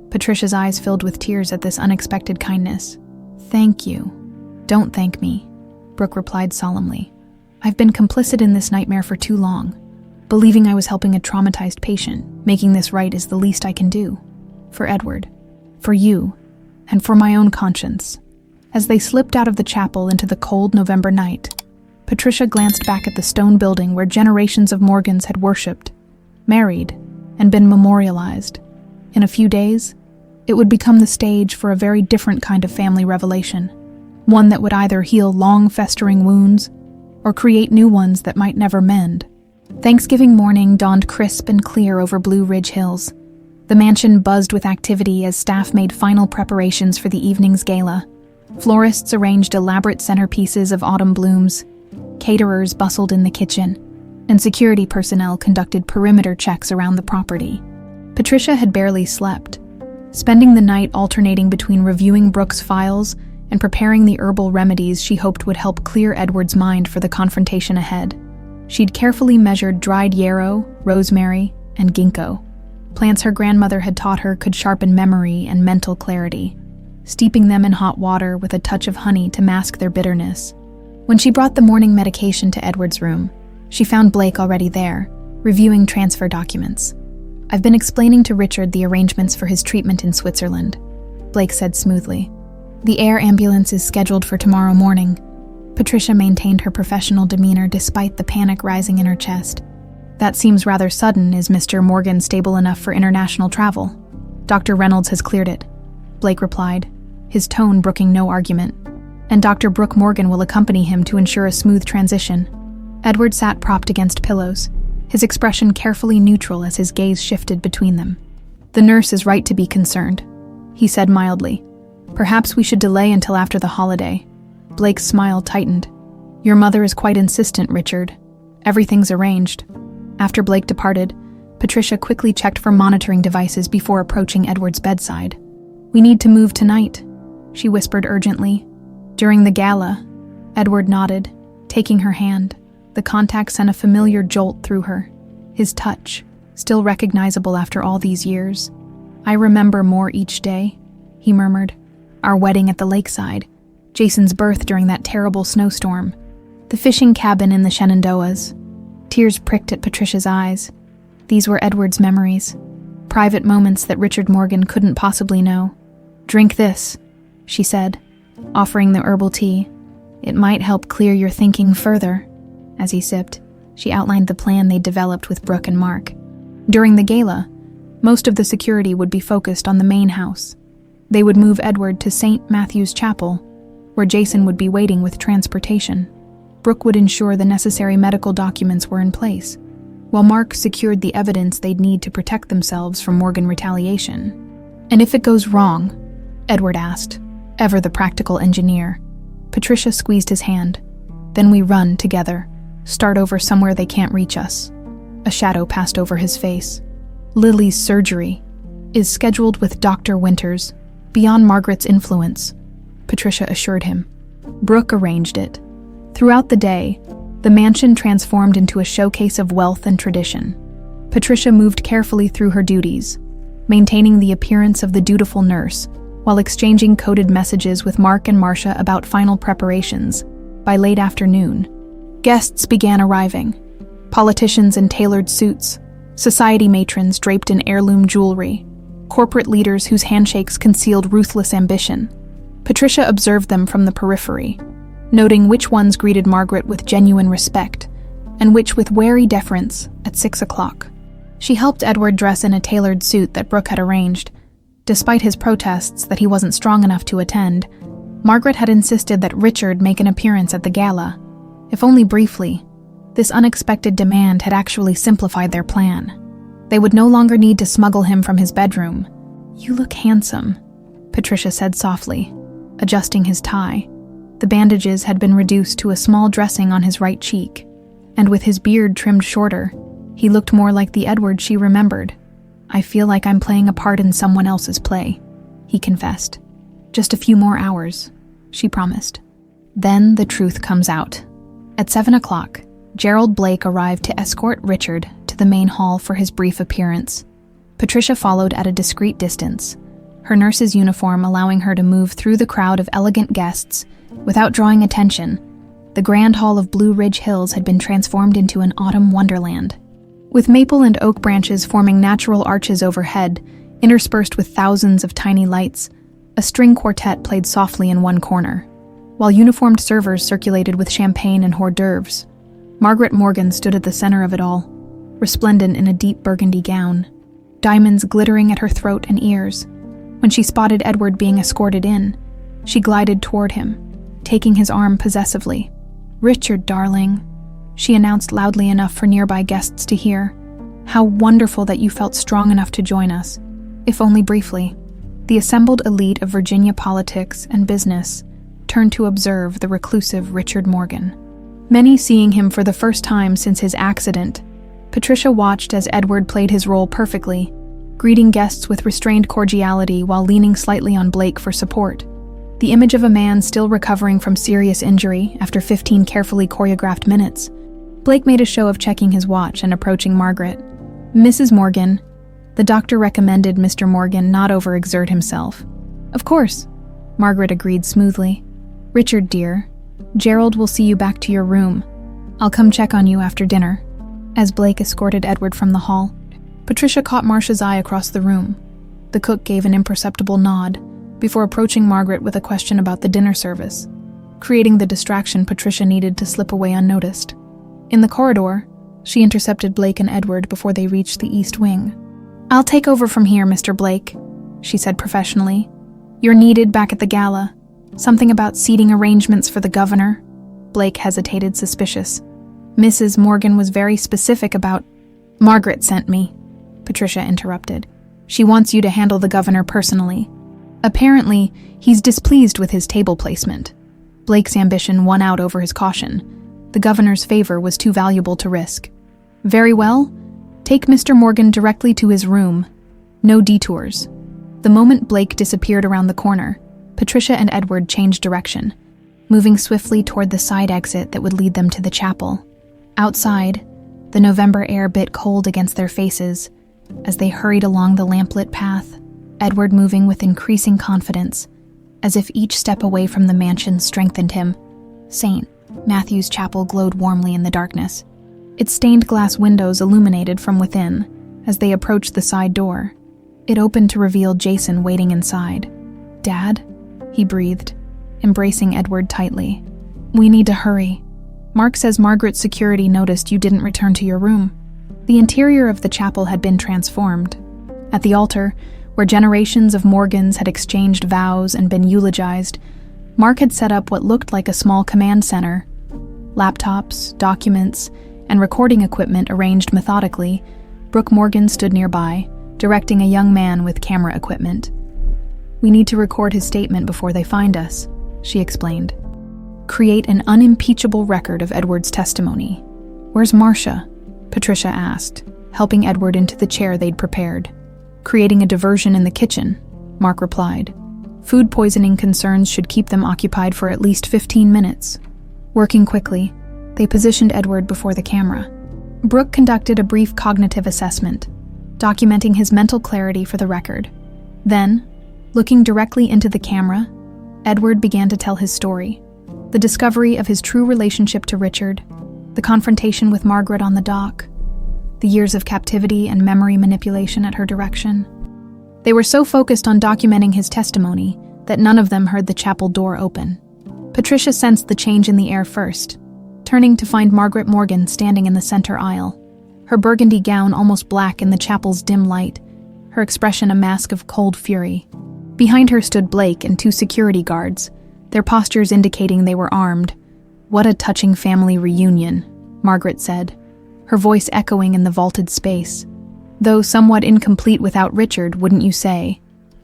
Patricia's eyes filled with tears at this unexpected kindness. "Thank you." "Don't thank me," Brooke replied solemnly. "I've been complicit in this nightmare for too long. Believing I was helping a traumatized patient, making this right is the least I can do. For Edward, for you, and for my own conscience." As they slipped out of the chapel into the cold November night, Patricia glanced back at the stone building where generations of Morgans had worshipped, married, and been memorialized. In a few days, it would become the stage for a very different kind of family revelation, one that would either heal long festering wounds or create new ones that might never mend. Thanksgiving morning dawned crisp and clear over Blue Ridge Hills. The mansion buzzed with activity as staff made final preparations for the evening's gala. Florists arranged elaborate centerpieces of autumn blooms, caterers bustled in the kitchen, and security personnel conducted perimeter checks around the property. Patricia had barely slept, spending the night alternating between reviewing Brooke's files and preparing the herbal remedies she hoped would help clear Edward's mind for the confrontation ahead. She'd carefully measured dried yarrow, rosemary, and ginkgo, plants her grandmother had taught her could sharpen memory and mental clarity, steeping them in hot water with a touch of honey to mask their bitterness. When she brought the morning medication to Edward's room, she found Blake already there, reviewing transfer documents. "I've been explaining to Richard the arrangements for his treatment in Switzerland," Blake said smoothly. "The air ambulance is scheduled for tomorrow morning." Patricia maintained her professional demeanor despite the panic rising in her chest. "That seems rather sudden. Is Mr. Morgan stable enough for international travel?" "Dr. Reynolds has cleared it," Blake replied, his tone brooking no argument. "And Dr. Brooke Morgan will accompany him to ensure a smooth transition." Edward sat propped against pillows, his expression carefully neutral as his gaze shifted between them. "The nurse is right to be concerned," he said mildly. "Perhaps we should delay until after the holiday." Blake's smile tightened. "Your mother is quite insistent, Richard. Everything's arranged." After Blake departed, Patricia quickly checked for monitoring devices before approaching Edward's bedside. "We need to move tonight," she whispered urgently. "During the gala," Edward nodded, taking her hand. The contact sent a familiar jolt through her. His touch, still recognizable after all these years. "I remember more each day," he murmured. "Our wedding at the lakeside, Jason's birth during that terrible snowstorm, the fishing cabin in the Shenandoahs." Tears pricked at Patricia's eyes. These were Edward's memories, private moments that Richard Morgan couldn't possibly know. "Drink this," she said, offering the herbal tea. "It might help clear your thinking further." As he sipped, she outlined the plan they'd developed with Brooke and Mark. During the gala, most of the security would be focused on the main house. They would move Edward to St. Matthew's Chapel, where Jason would be waiting with transportation. Brooke would ensure the necessary medical documents were in place, while Mark secured the evidence they'd need to protect themselves from Morgan retaliation. "And if it goes wrong?" Edward asked, ever the practical engineer. Patricia squeezed his hand. "Then we run together, start over somewhere they can't reach us." A shadow passed over his face. "Lily's surgery is scheduled with Dr. Winters, beyond Margaret's influence," Patricia assured him. Brooke arranged it. Throughout the day, the mansion transformed into a showcase of wealth and tradition. Patricia moved carefully through her duties, maintaining the appearance of the dutiful nurse, while exchanging coded messages with Mark and Marcia about final preparations. By late afternoon, guests began arriving. Politicians in tailored suits, society matrons draped in heirloom jewelry, corporate leaders whose handshakes concealed ruthless ambition. Patricia observed them from the periphery, noting which ones greeted Margaret with genuine respect and which with wary deference at 6 o'clock. She helped Edward dress in a tailored suit that Brooke had arranged. Despite his protests that he wasn't strong enough to attend, Margaret had insisted that Richard make an appearance at the gala. If only briefly, this unexpected demand had actually simplified their plan. They would no longer need to smuggle him from his bedroom. "You look handsome," Patricia said softly, adjusting his tie. The bandages had been reduced to a small dressing on his right cheek, and with his beard trimmed shorter, he looked more like the Edward she remembered. "I feel like I'm playing a part in someone else's play," he confessed. "Just a few more hours," she promised. Then the truth comes out. At 7 o'clock, Gerald Blake arrived to escort Richard to the main hall for his brief appearance. Patricia followed at a discreet distance, her nurse's uniform allowing her to move through the crowd of elegant guests without drawing attention. The grand hall of Blue Ridge Hills had been transformed into an autumn wonderland, with maple and oak branches forming natural arches overhead, interspersed with thousands of tiny lights. A string quartet played softly in one corner, while uniformed servers circulated with champagne and hors d'oeuvres. Margaret Morgan stood at the center of it all, resplendent in a deep burgundy gown, diamonds glittering at her throat and ears. When she spotted Edward being escorted in, she glided toward him, taking his arm possessively. "Richard, darling," she announced loudly enough for nearby guests to hear. "How wonderful that you felt strong enough to join us, if only briefly." The assembled elite of Virginia politics and business turned to observe the reclusive Richard Morgan, many seeing him for the first time since his accident. Patricia watched as Edward played his role perfectly, greeting guests with restrained cordiality while leaning slightly on Blake for support. The image of a man still recovering from serious injury after 15 carefully choreographed minutes. Blake made a show of checking his watch and approaching Margaret. "Mrs. Morgan, the doctor recommended Mr. Morgan not overexert himself." "Of course," Margaret agreed smoothly. "Richard, dear, Gerald will see you back to your room. I'll come check on you after dinner." As Blake escorted Edward from the hall, Patricia caught Marcia's eye across the room. The cook gave an imperceptible nod before approaching Margaret with a question about the dinner service, creating the distraction Patricia needed to slip away unnoticed. In the corridor, she intercepted Blake and Edward before they reached the east wing. "I'll take over from here, Mr. Blake," she said professionally. "You're needed back at the gala. Something about seating arrangements for the governor." Blake hesitated, suspicious. "Mrs. Morgan was very specific about—" "Margaret sent me," Patricia interrupted. "She wants you to handle the governor personally. Apparently, he's displeased with his table placement." Blake's ambition won out over his caution. The governor's favor was too valuable to risk. "Very well. Take Mr. Morgan directly to his room. No detours." The moment Blake disappeared around the corner, Patricia and Edward changed direction, moving swiftly toward the side exit that would lead them to the chapel. Outside, the November air bit cold against their faces as they hurried along the lamplit path, Edward moving with increasing confidence, as if each step away from the mansion strengthened him. St. Matthew's Chapel glowed warmly in the darkness, its stained glass windows illuminated from within as they approached the side door. It opened to reveal Jason waiting inside. "Dad?" he breathed, embracing Edward tightly. "We need to hurry. Mark says Margaret's security noticed you didn't return to your room." The interior of the chapel had been transformed. At the altar, Where generations of Morgans had exchanged vows and been eulogized, Mark had set up what looked like a small command center. Laptops, documents, and recording equipment arranged methodically, Brooke Morgan stood nearby, directing a young man with camera equipment. "We need to record his statement before they find us," she explained. "Create an unimpeachable record of Edward's testimony." "Where's Marcia?" Patricia asked, helping Edward into the chair they'd prepared. "Creating a diversion in the kitchen," Mark replied. "Food poisoning concerns should keep them occupied for at least 15 minutes. Working quickly, they positioned Edward before the camera. Brooke conducted a brief cognitive assessment, documenting his mental clarity for the record. Then, looking directly into the camera, Edward began to tell his story. The discovery of his true relationship to Richard, the confrontation with Margaret on the dock, the years of captivity and memory manipulation at her direction. They were so focused on documenting his testimony that none of them heard the chapel door open. Patricia sensed the change in the air first, turning to find Margaret Morgan standing in the center aisle, her burgundy gown almost black in the chapel's dim light, her expression a mask of cold fury. Behind her stood Blake and 2 security guards, their postures indicating they were armed. "What a touching family reunion," Margaret said, her voice echoing in the vaulted space. "Though somewhat incomplete without Richard, wouldn't you say?"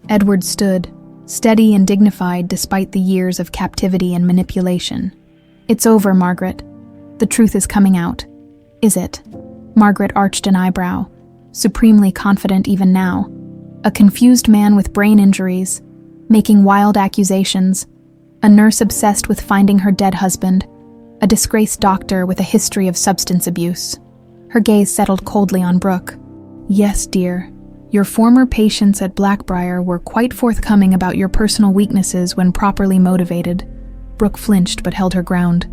Edward stood, steady and dignified despite the years of captivity and manipulation. "It's over, Margaret. The truth is coming out." "Is it?" Margaret arched an eyebrow, supremely confident even now. A confused man with brain injuries, making wild accusations, a nurse obsessed with finding her dead husband, a disgraced doctor with a history of substance abuse. Her gaze settled coldly on Brooke. "Yes, dear. Your former patients at Blackbriar were quite forthcoming about your personal weaknesses when properly motivated." Brooke flinched but held her ground.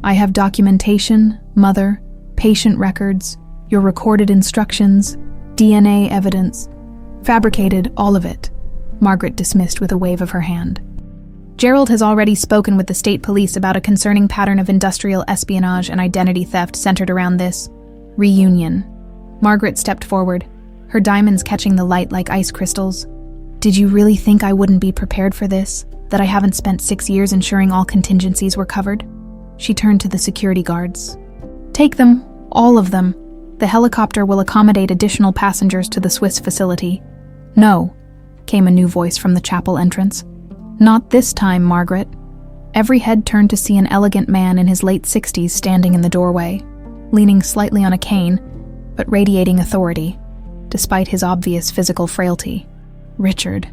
"I have documentation, mother, patient records, your recorded instructions, DNA evidence. Fabricated, all of it," Margaret dismissed with a wave of her hand. "Gerald has already spoken with the state police about a concerning pattern of industrial espionage and identity theft centered around this reunion." Margaret stepped forward, her diamonds catching the light like ice crystals. "Did you really think I wouldn't be prepared for this? That I haven't spent 6 years ensuring all contingencies were covered?" She turned to the security guards. "Take them, all of them. The helicopter will accommodate additional passengers to the Swiss facility." "No," came a new voice from the chapel entrance. "Not this time, Margaret." Every head turned to see an elegant man in his late 60s standing in the doorway, leaning slightly on a cane, but radiating authority, despite his obvious physical frailty. "Richard,"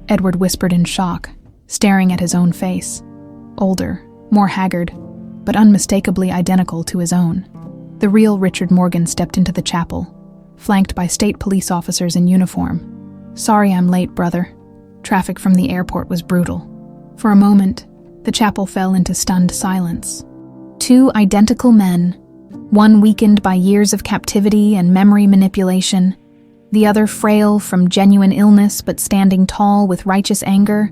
Edward whispered in shock, staring at his own face. Older, more haggard, but unmistakably identical to his own. The real Richard Morgan stepped into the chapel, flanked by state police officers in uniform. "Sorry I'm late, brother. Traffic from the airport was brutal." For a moment, the chapel fell into stunned silence. 2 identical men, one weakened by years of captivity and memory manipulation, the other frail from genuine illness but standing tall with righteous anger,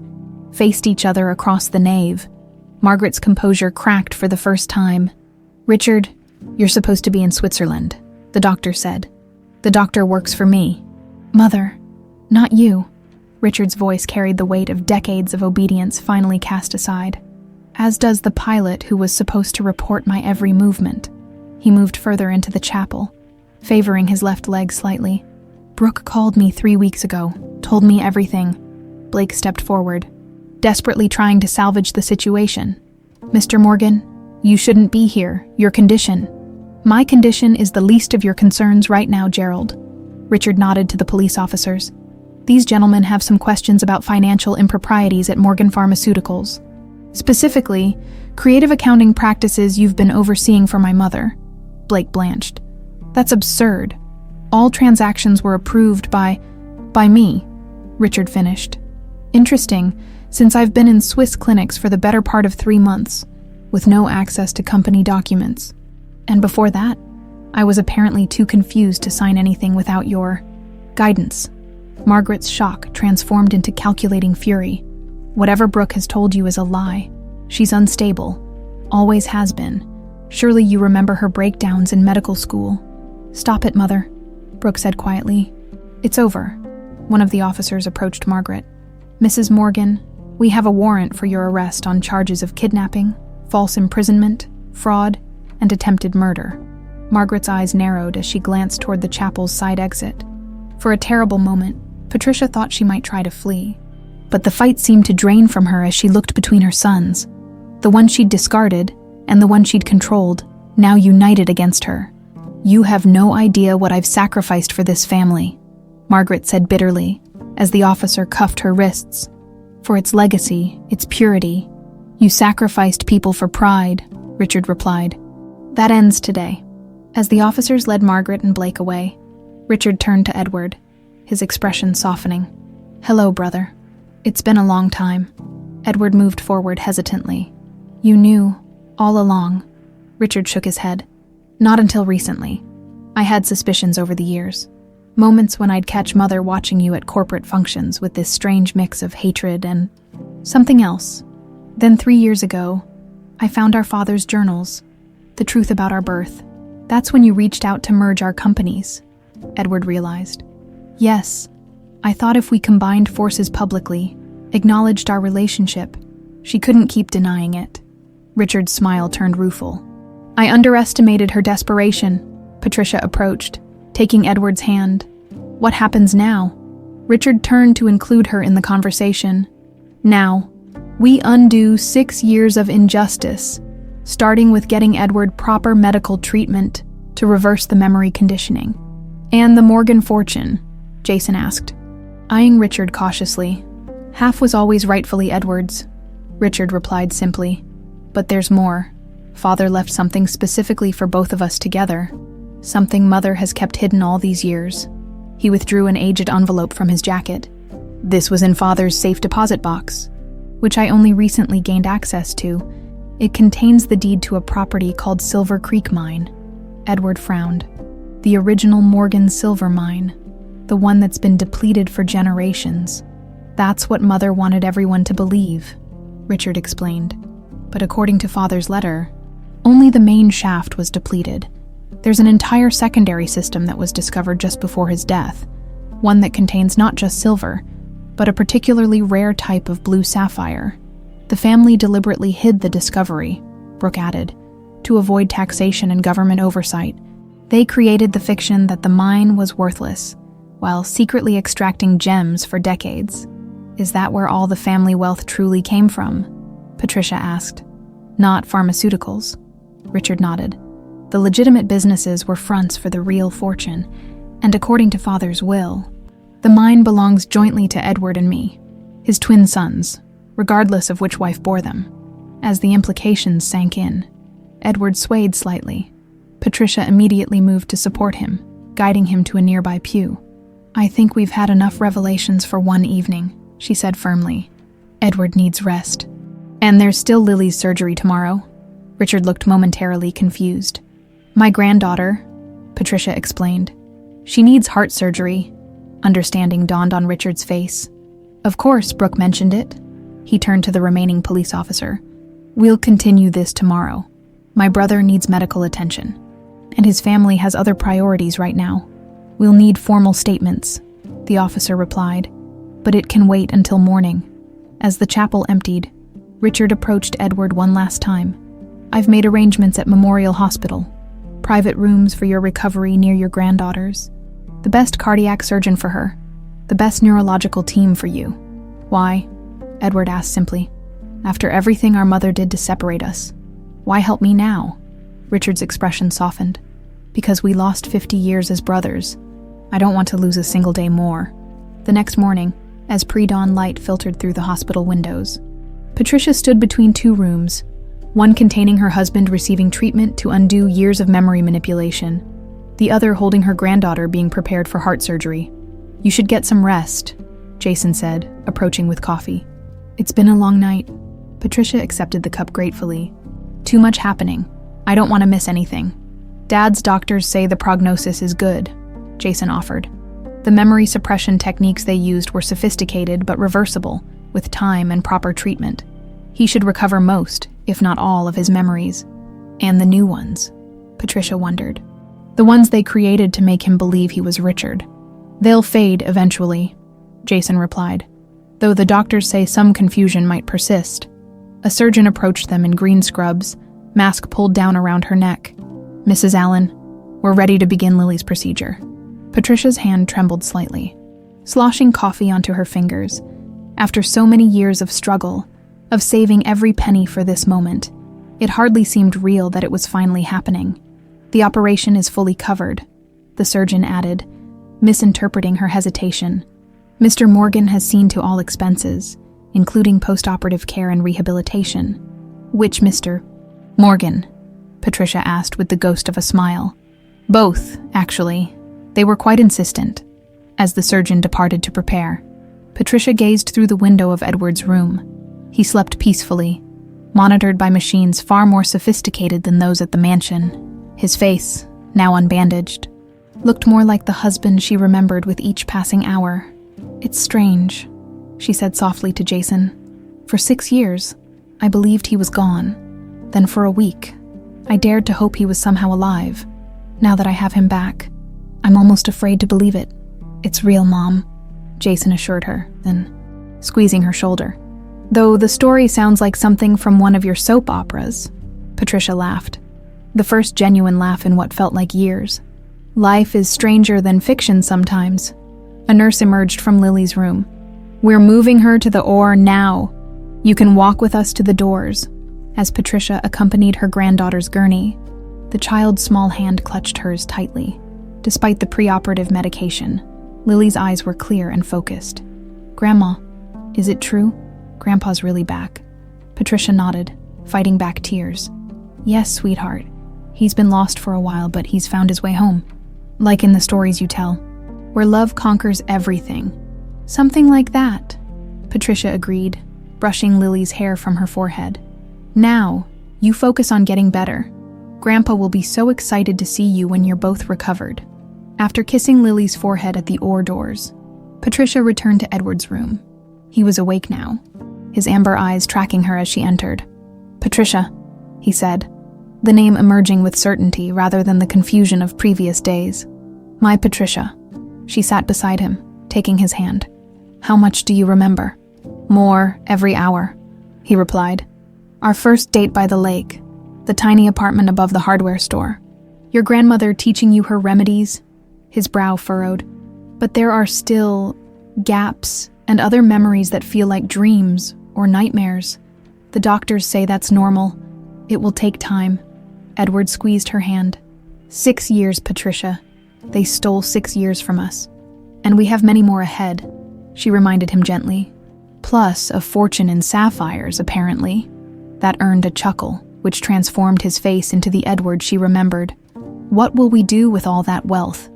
faced each other across the nave. Margaret's composure cracked for the first time. "Richard, you're supposed to be in Switzerland," the doctor said. "The doctor works for me." "Mother, not you." Richard's voice carried the weight of decades of obedience finally cast aside. "As does the pilot who was supposed to report my every movement." He moved further into the chapel, favoring his left leg slightly. "Brooke called me 3 weeks ago, told me everything." Blake stepped forward, desperately trying to salvage the situation. "Mr. Morgan, you shouldn't be here. Your condition." "My condition is the least of your concerns right now, Gerald." Richard nodded to the police officers. "These gentlemen have some questions about financial improprieties at Morgan Pharmaceuticals. Specifically, creative accounting practices you've been overseeing for my mother." Blake blanched. "That's absurd. All transactions were approved by me," Richard finished. "Interesting, since I've been in Swiss clinics for the better part of 3 months, with no access to company documents. And before that, I was apparently too confused to sign anything without your guidance." Margaret's shock transformed into calculating fury. "Whatever Brooke has told you is a lie. She's unstable. Always has been. Surely you remember her breakdowns in medical school." "Stop it, Mother," Brooke said quietly. "It's over. One of the officers approached Margaret. "Mrs. Morgan, we have a warrant for your arrest on charges of kidnapping, false imprisonment, fraud, and attempted murder." Margaret's eyes narrowed as she glanced toward the chapel's side exit. For a terrible moment, Patricia thought she might try to flee. But the fight seemed to drain from her as she looked between her sons. The one she'd discarded and the one she'd controlled, now united against her. "You have no idea what I've sacrificed for this family," Margaret said bitterly, as the officer cuffed her wrists. "For its legacy, its purity. You sacrificed people for pride," Richard replied. "That ends today." As the officers led Margaret and Blake away, Richard turned to Edward, his expression softening. "Hello, brother. It's been a long time." Edward moved forward hesitantly. "You knew, all along." Richard shook his head. "Not until recently. I had suspicions over the years. Moments when I'd catch Mother watching you at corporate functions with this strange mix of hatred and something else. Then 3 years ago, I found our father's journals, the truth about our birth. That's when you reached out to merge our companies," Edward realized. "Yes, I thought if we combined forces publicly, acknowledged our relationship, she couldn't keep denying it." Richard's smile turned rueful. "I underestimated her desperation." Patricia approached, taking Edward's hand. "What happens now?" Richard turned to include her in the conversation. "Now, we undo 6 years of injustice, starting with getting Edward proper medical treatment to reverse the memory conditioning." "And the Morgan fortune?" Jason asked, eyeing Richard cautiously. "Half was always rightfully Edward's," Richard replied simply. "But there's more. Father left something specifically for both of us together, something Mother has kept hidden all these years." He withdrew an aged envelope from his jacket. "This was in Father's safe deposit box, which I only recently gained access to. It contains the deed to a property called Silver Creek Mine." Edward frowned. "The original Morgan silver mine, the one that's been depleted for generations. That's what Mother wanted everyone to believe," Richard explained. "But according to Father's letter, only the main shaft was depleted. There's an entire secondary system that was discovered just before his death, one that contains not just silver, but a particularly rare type of blue sapphire. The family deliberately hid the discovery," Brooke added, "to avoid taxation and government oversight. They created the fiction that the mine was worthless, while secretly extracting gems for decades." "Is that where all the family wealth truly came from?" Patricia asked. "Not pharmaceuticals," Richard nodded. "The legitimate businesses were fronts for the real fortune, and according to Father's will, the mine belongs jointly to Edward and me, his twin sons, regardless of which wife bore them." As the implications sank in, Edward swayed slightly. Patricia immediately moved to support him, guiding him to a nearby pew. "I think we've had enough revelations for one evening," she said firmly. "Edward needs rest. And there's still Lily's surgery tomorrow." Richard looked momentarily confused. "My granddaughter," Patricia explained. "She needs heart surgery." Understanding dawned on Richard's face. "Of course, Brooke mentioned it." He turned to the remaining police officer. "We'll continue this tomorrow. My brother needs medical attention, and his family has other priorities right now. We'll need formal statements," the officer replied, "but it can wait until morning." As the chapel emptied, Richard approached Edward one last time. "I've made arrangements at Memorial Hospital. Private rooms for your recovery near your granddaughters. The best cardiac surgeon for her. The best neurological team for you." "Why?" Edward asked simply. "After everything our mother did to separate us, why help me now?" Richard's expression softened. "Because we lost 50 years as brothers. I don't want to lose a single day more." The next morning, as pre-dawn light filtered through the hospital windows, Patricia stood between 2 rooms, one containing her husband receiving treatment to undo years of memory manipulation, the other holding her granddaughter being prepared for heart surgery. "You should get some rest," Jason said, approaching with coffee. "It's been a long night." Patricia accepted the cup gratefully. "Too much happening. I don't want to miss anything." "Dad's doctors say the prognosis is good," Jason offered. The memory suppression techniques they used were sophisticated but reversible, with time and proper treatment. He should recover most, if not all, of his memories. And the new ones, Patricia wondered. The ones they created to make him believe he was Richard. They'll fade eventually, Jason replied, though the doctors say some confusion might persist. A surgeon approached them in green scrubs, mask pulled down around her neck. "Mrs. Allen, we're ready to begin Lily's procedure." Patricia's hand trembled slightly, sloshing coffee onto her fingers. After so many years of struggle, of saving every penny for this moment, it hardly seemed real that it was finally happening. "The operation is fully covered," the surgeon added, misinterpreting her hesitation. "Mr. Morgan has seen to all expenses, including post-operative care and rehabilitation." "Which Mr. Morgan?" Patricia asked with the ghost of a smile. "Both, actually. They were quite insistent." As the surgeon departed to prepare, Patricia gazed through the window of Edward's room. He slept peacefully, monitored by machines far more sophisticated than those at the mansion. His face, now unbandaged, looked more like the husband she remembered with each passing hour. "It's strange," she said softly to Jason. "For 6 years, I believed he was gone. Then for a week, I dared to hope he was somehow alive. Now that I have him back, I'm almost afraid to believe it." "It's real, Mom," Jason assured her, then squeezing her shoulder. "Though the story sounds like something from one of your soap operas," Patricia laughed, the first genuine laugh in what felt like years. "Life is stranger than fiction sometimes." A nurse emerged from Lily's room. "We're moving her to the OR now. You can walk with us to the doors," as Patricia accompanied her granddaughter's gurney. The child's small hand clutched hers tightly. Despite the preoperative medication, Lily's eyes were clear and focused. "Grandma, is it true? Grandpa's really back." Patricia nodded, fighting back tears. "Yes, sweetheart. He's been lost for a while, but he's found his way home. Like in the stories you tell, where love conquers everything." "Something like that," Patricia agreed, brushing Lily's hair from her forehead. "Now, you focus on getting better. Grandpa will be so excited to see you when you're both recovered." After kissing Lily's forehead at the OR doors, Patricia returned to Edward's room. He was awake now, his amber eyes tracking her as she entered. "Patricia," he said, the name emerging with certainty rather than the confusion of previous days. "My Patricia." She sat beside him, taking his hand. "How much do you remember?" "More every hour," he replied. "Our first date by the lake, the tiny apartment above the hardware store. Your grandmother teaching you her remedies." His brow furrowed. "But there are still gaps and other memories that feel like dreams or nightmares. The doctors say that's normal. It will take time." Edward squeezed her hand. 6 years, Patricia. They stole 6 years from us. And we have many more ahead," she reminded him gently. "Plus a fortune in sapphires, apparently." That earned a chuckle, which transformed his face into the Edward she remembered. "What will we do with all that wealth?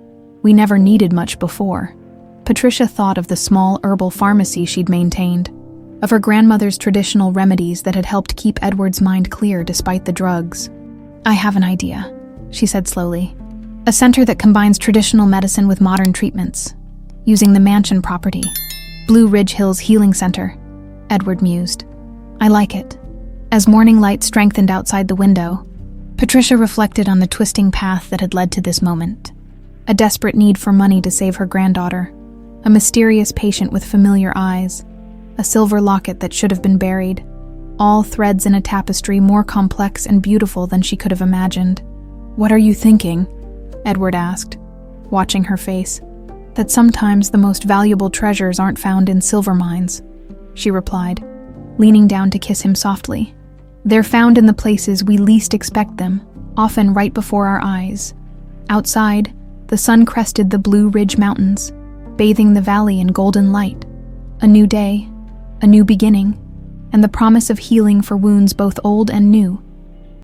We never needed much before." Patricia thought of the small herbal pharmacy she'd maintained, of her grandmother's traditional remedies that had helped keep Edward's mind clear despite the drugs. "I have an idea," she said slowly. "A center that combines traditional medicine with modern treatments, using the mansion property. Blue Ridge Hills Healing Center," Edward mused. "I like it." As morning light strengthened outside the window, Patricia reflected on the twisting path that had led to this moment. A desperate need for money to save her granddaughter, a mysterious patient with familiar eyes, a silver locket that should have been buried, all threads in a tapestry more complex and beautiful than she could have imagined. "What are you thinking?" Edward asked, watching her face. "That sometimes the most valuable treasures aren't found in silver mines," she replied, leaning down to kiss him softly. "They're found in the places we least expect them, often right before our eyes." Outside, the sun crested the Blue Ridge Mountains, bathing the valley in golden light. A new day, a new beginning, and the promise of healing for wounds both old and new.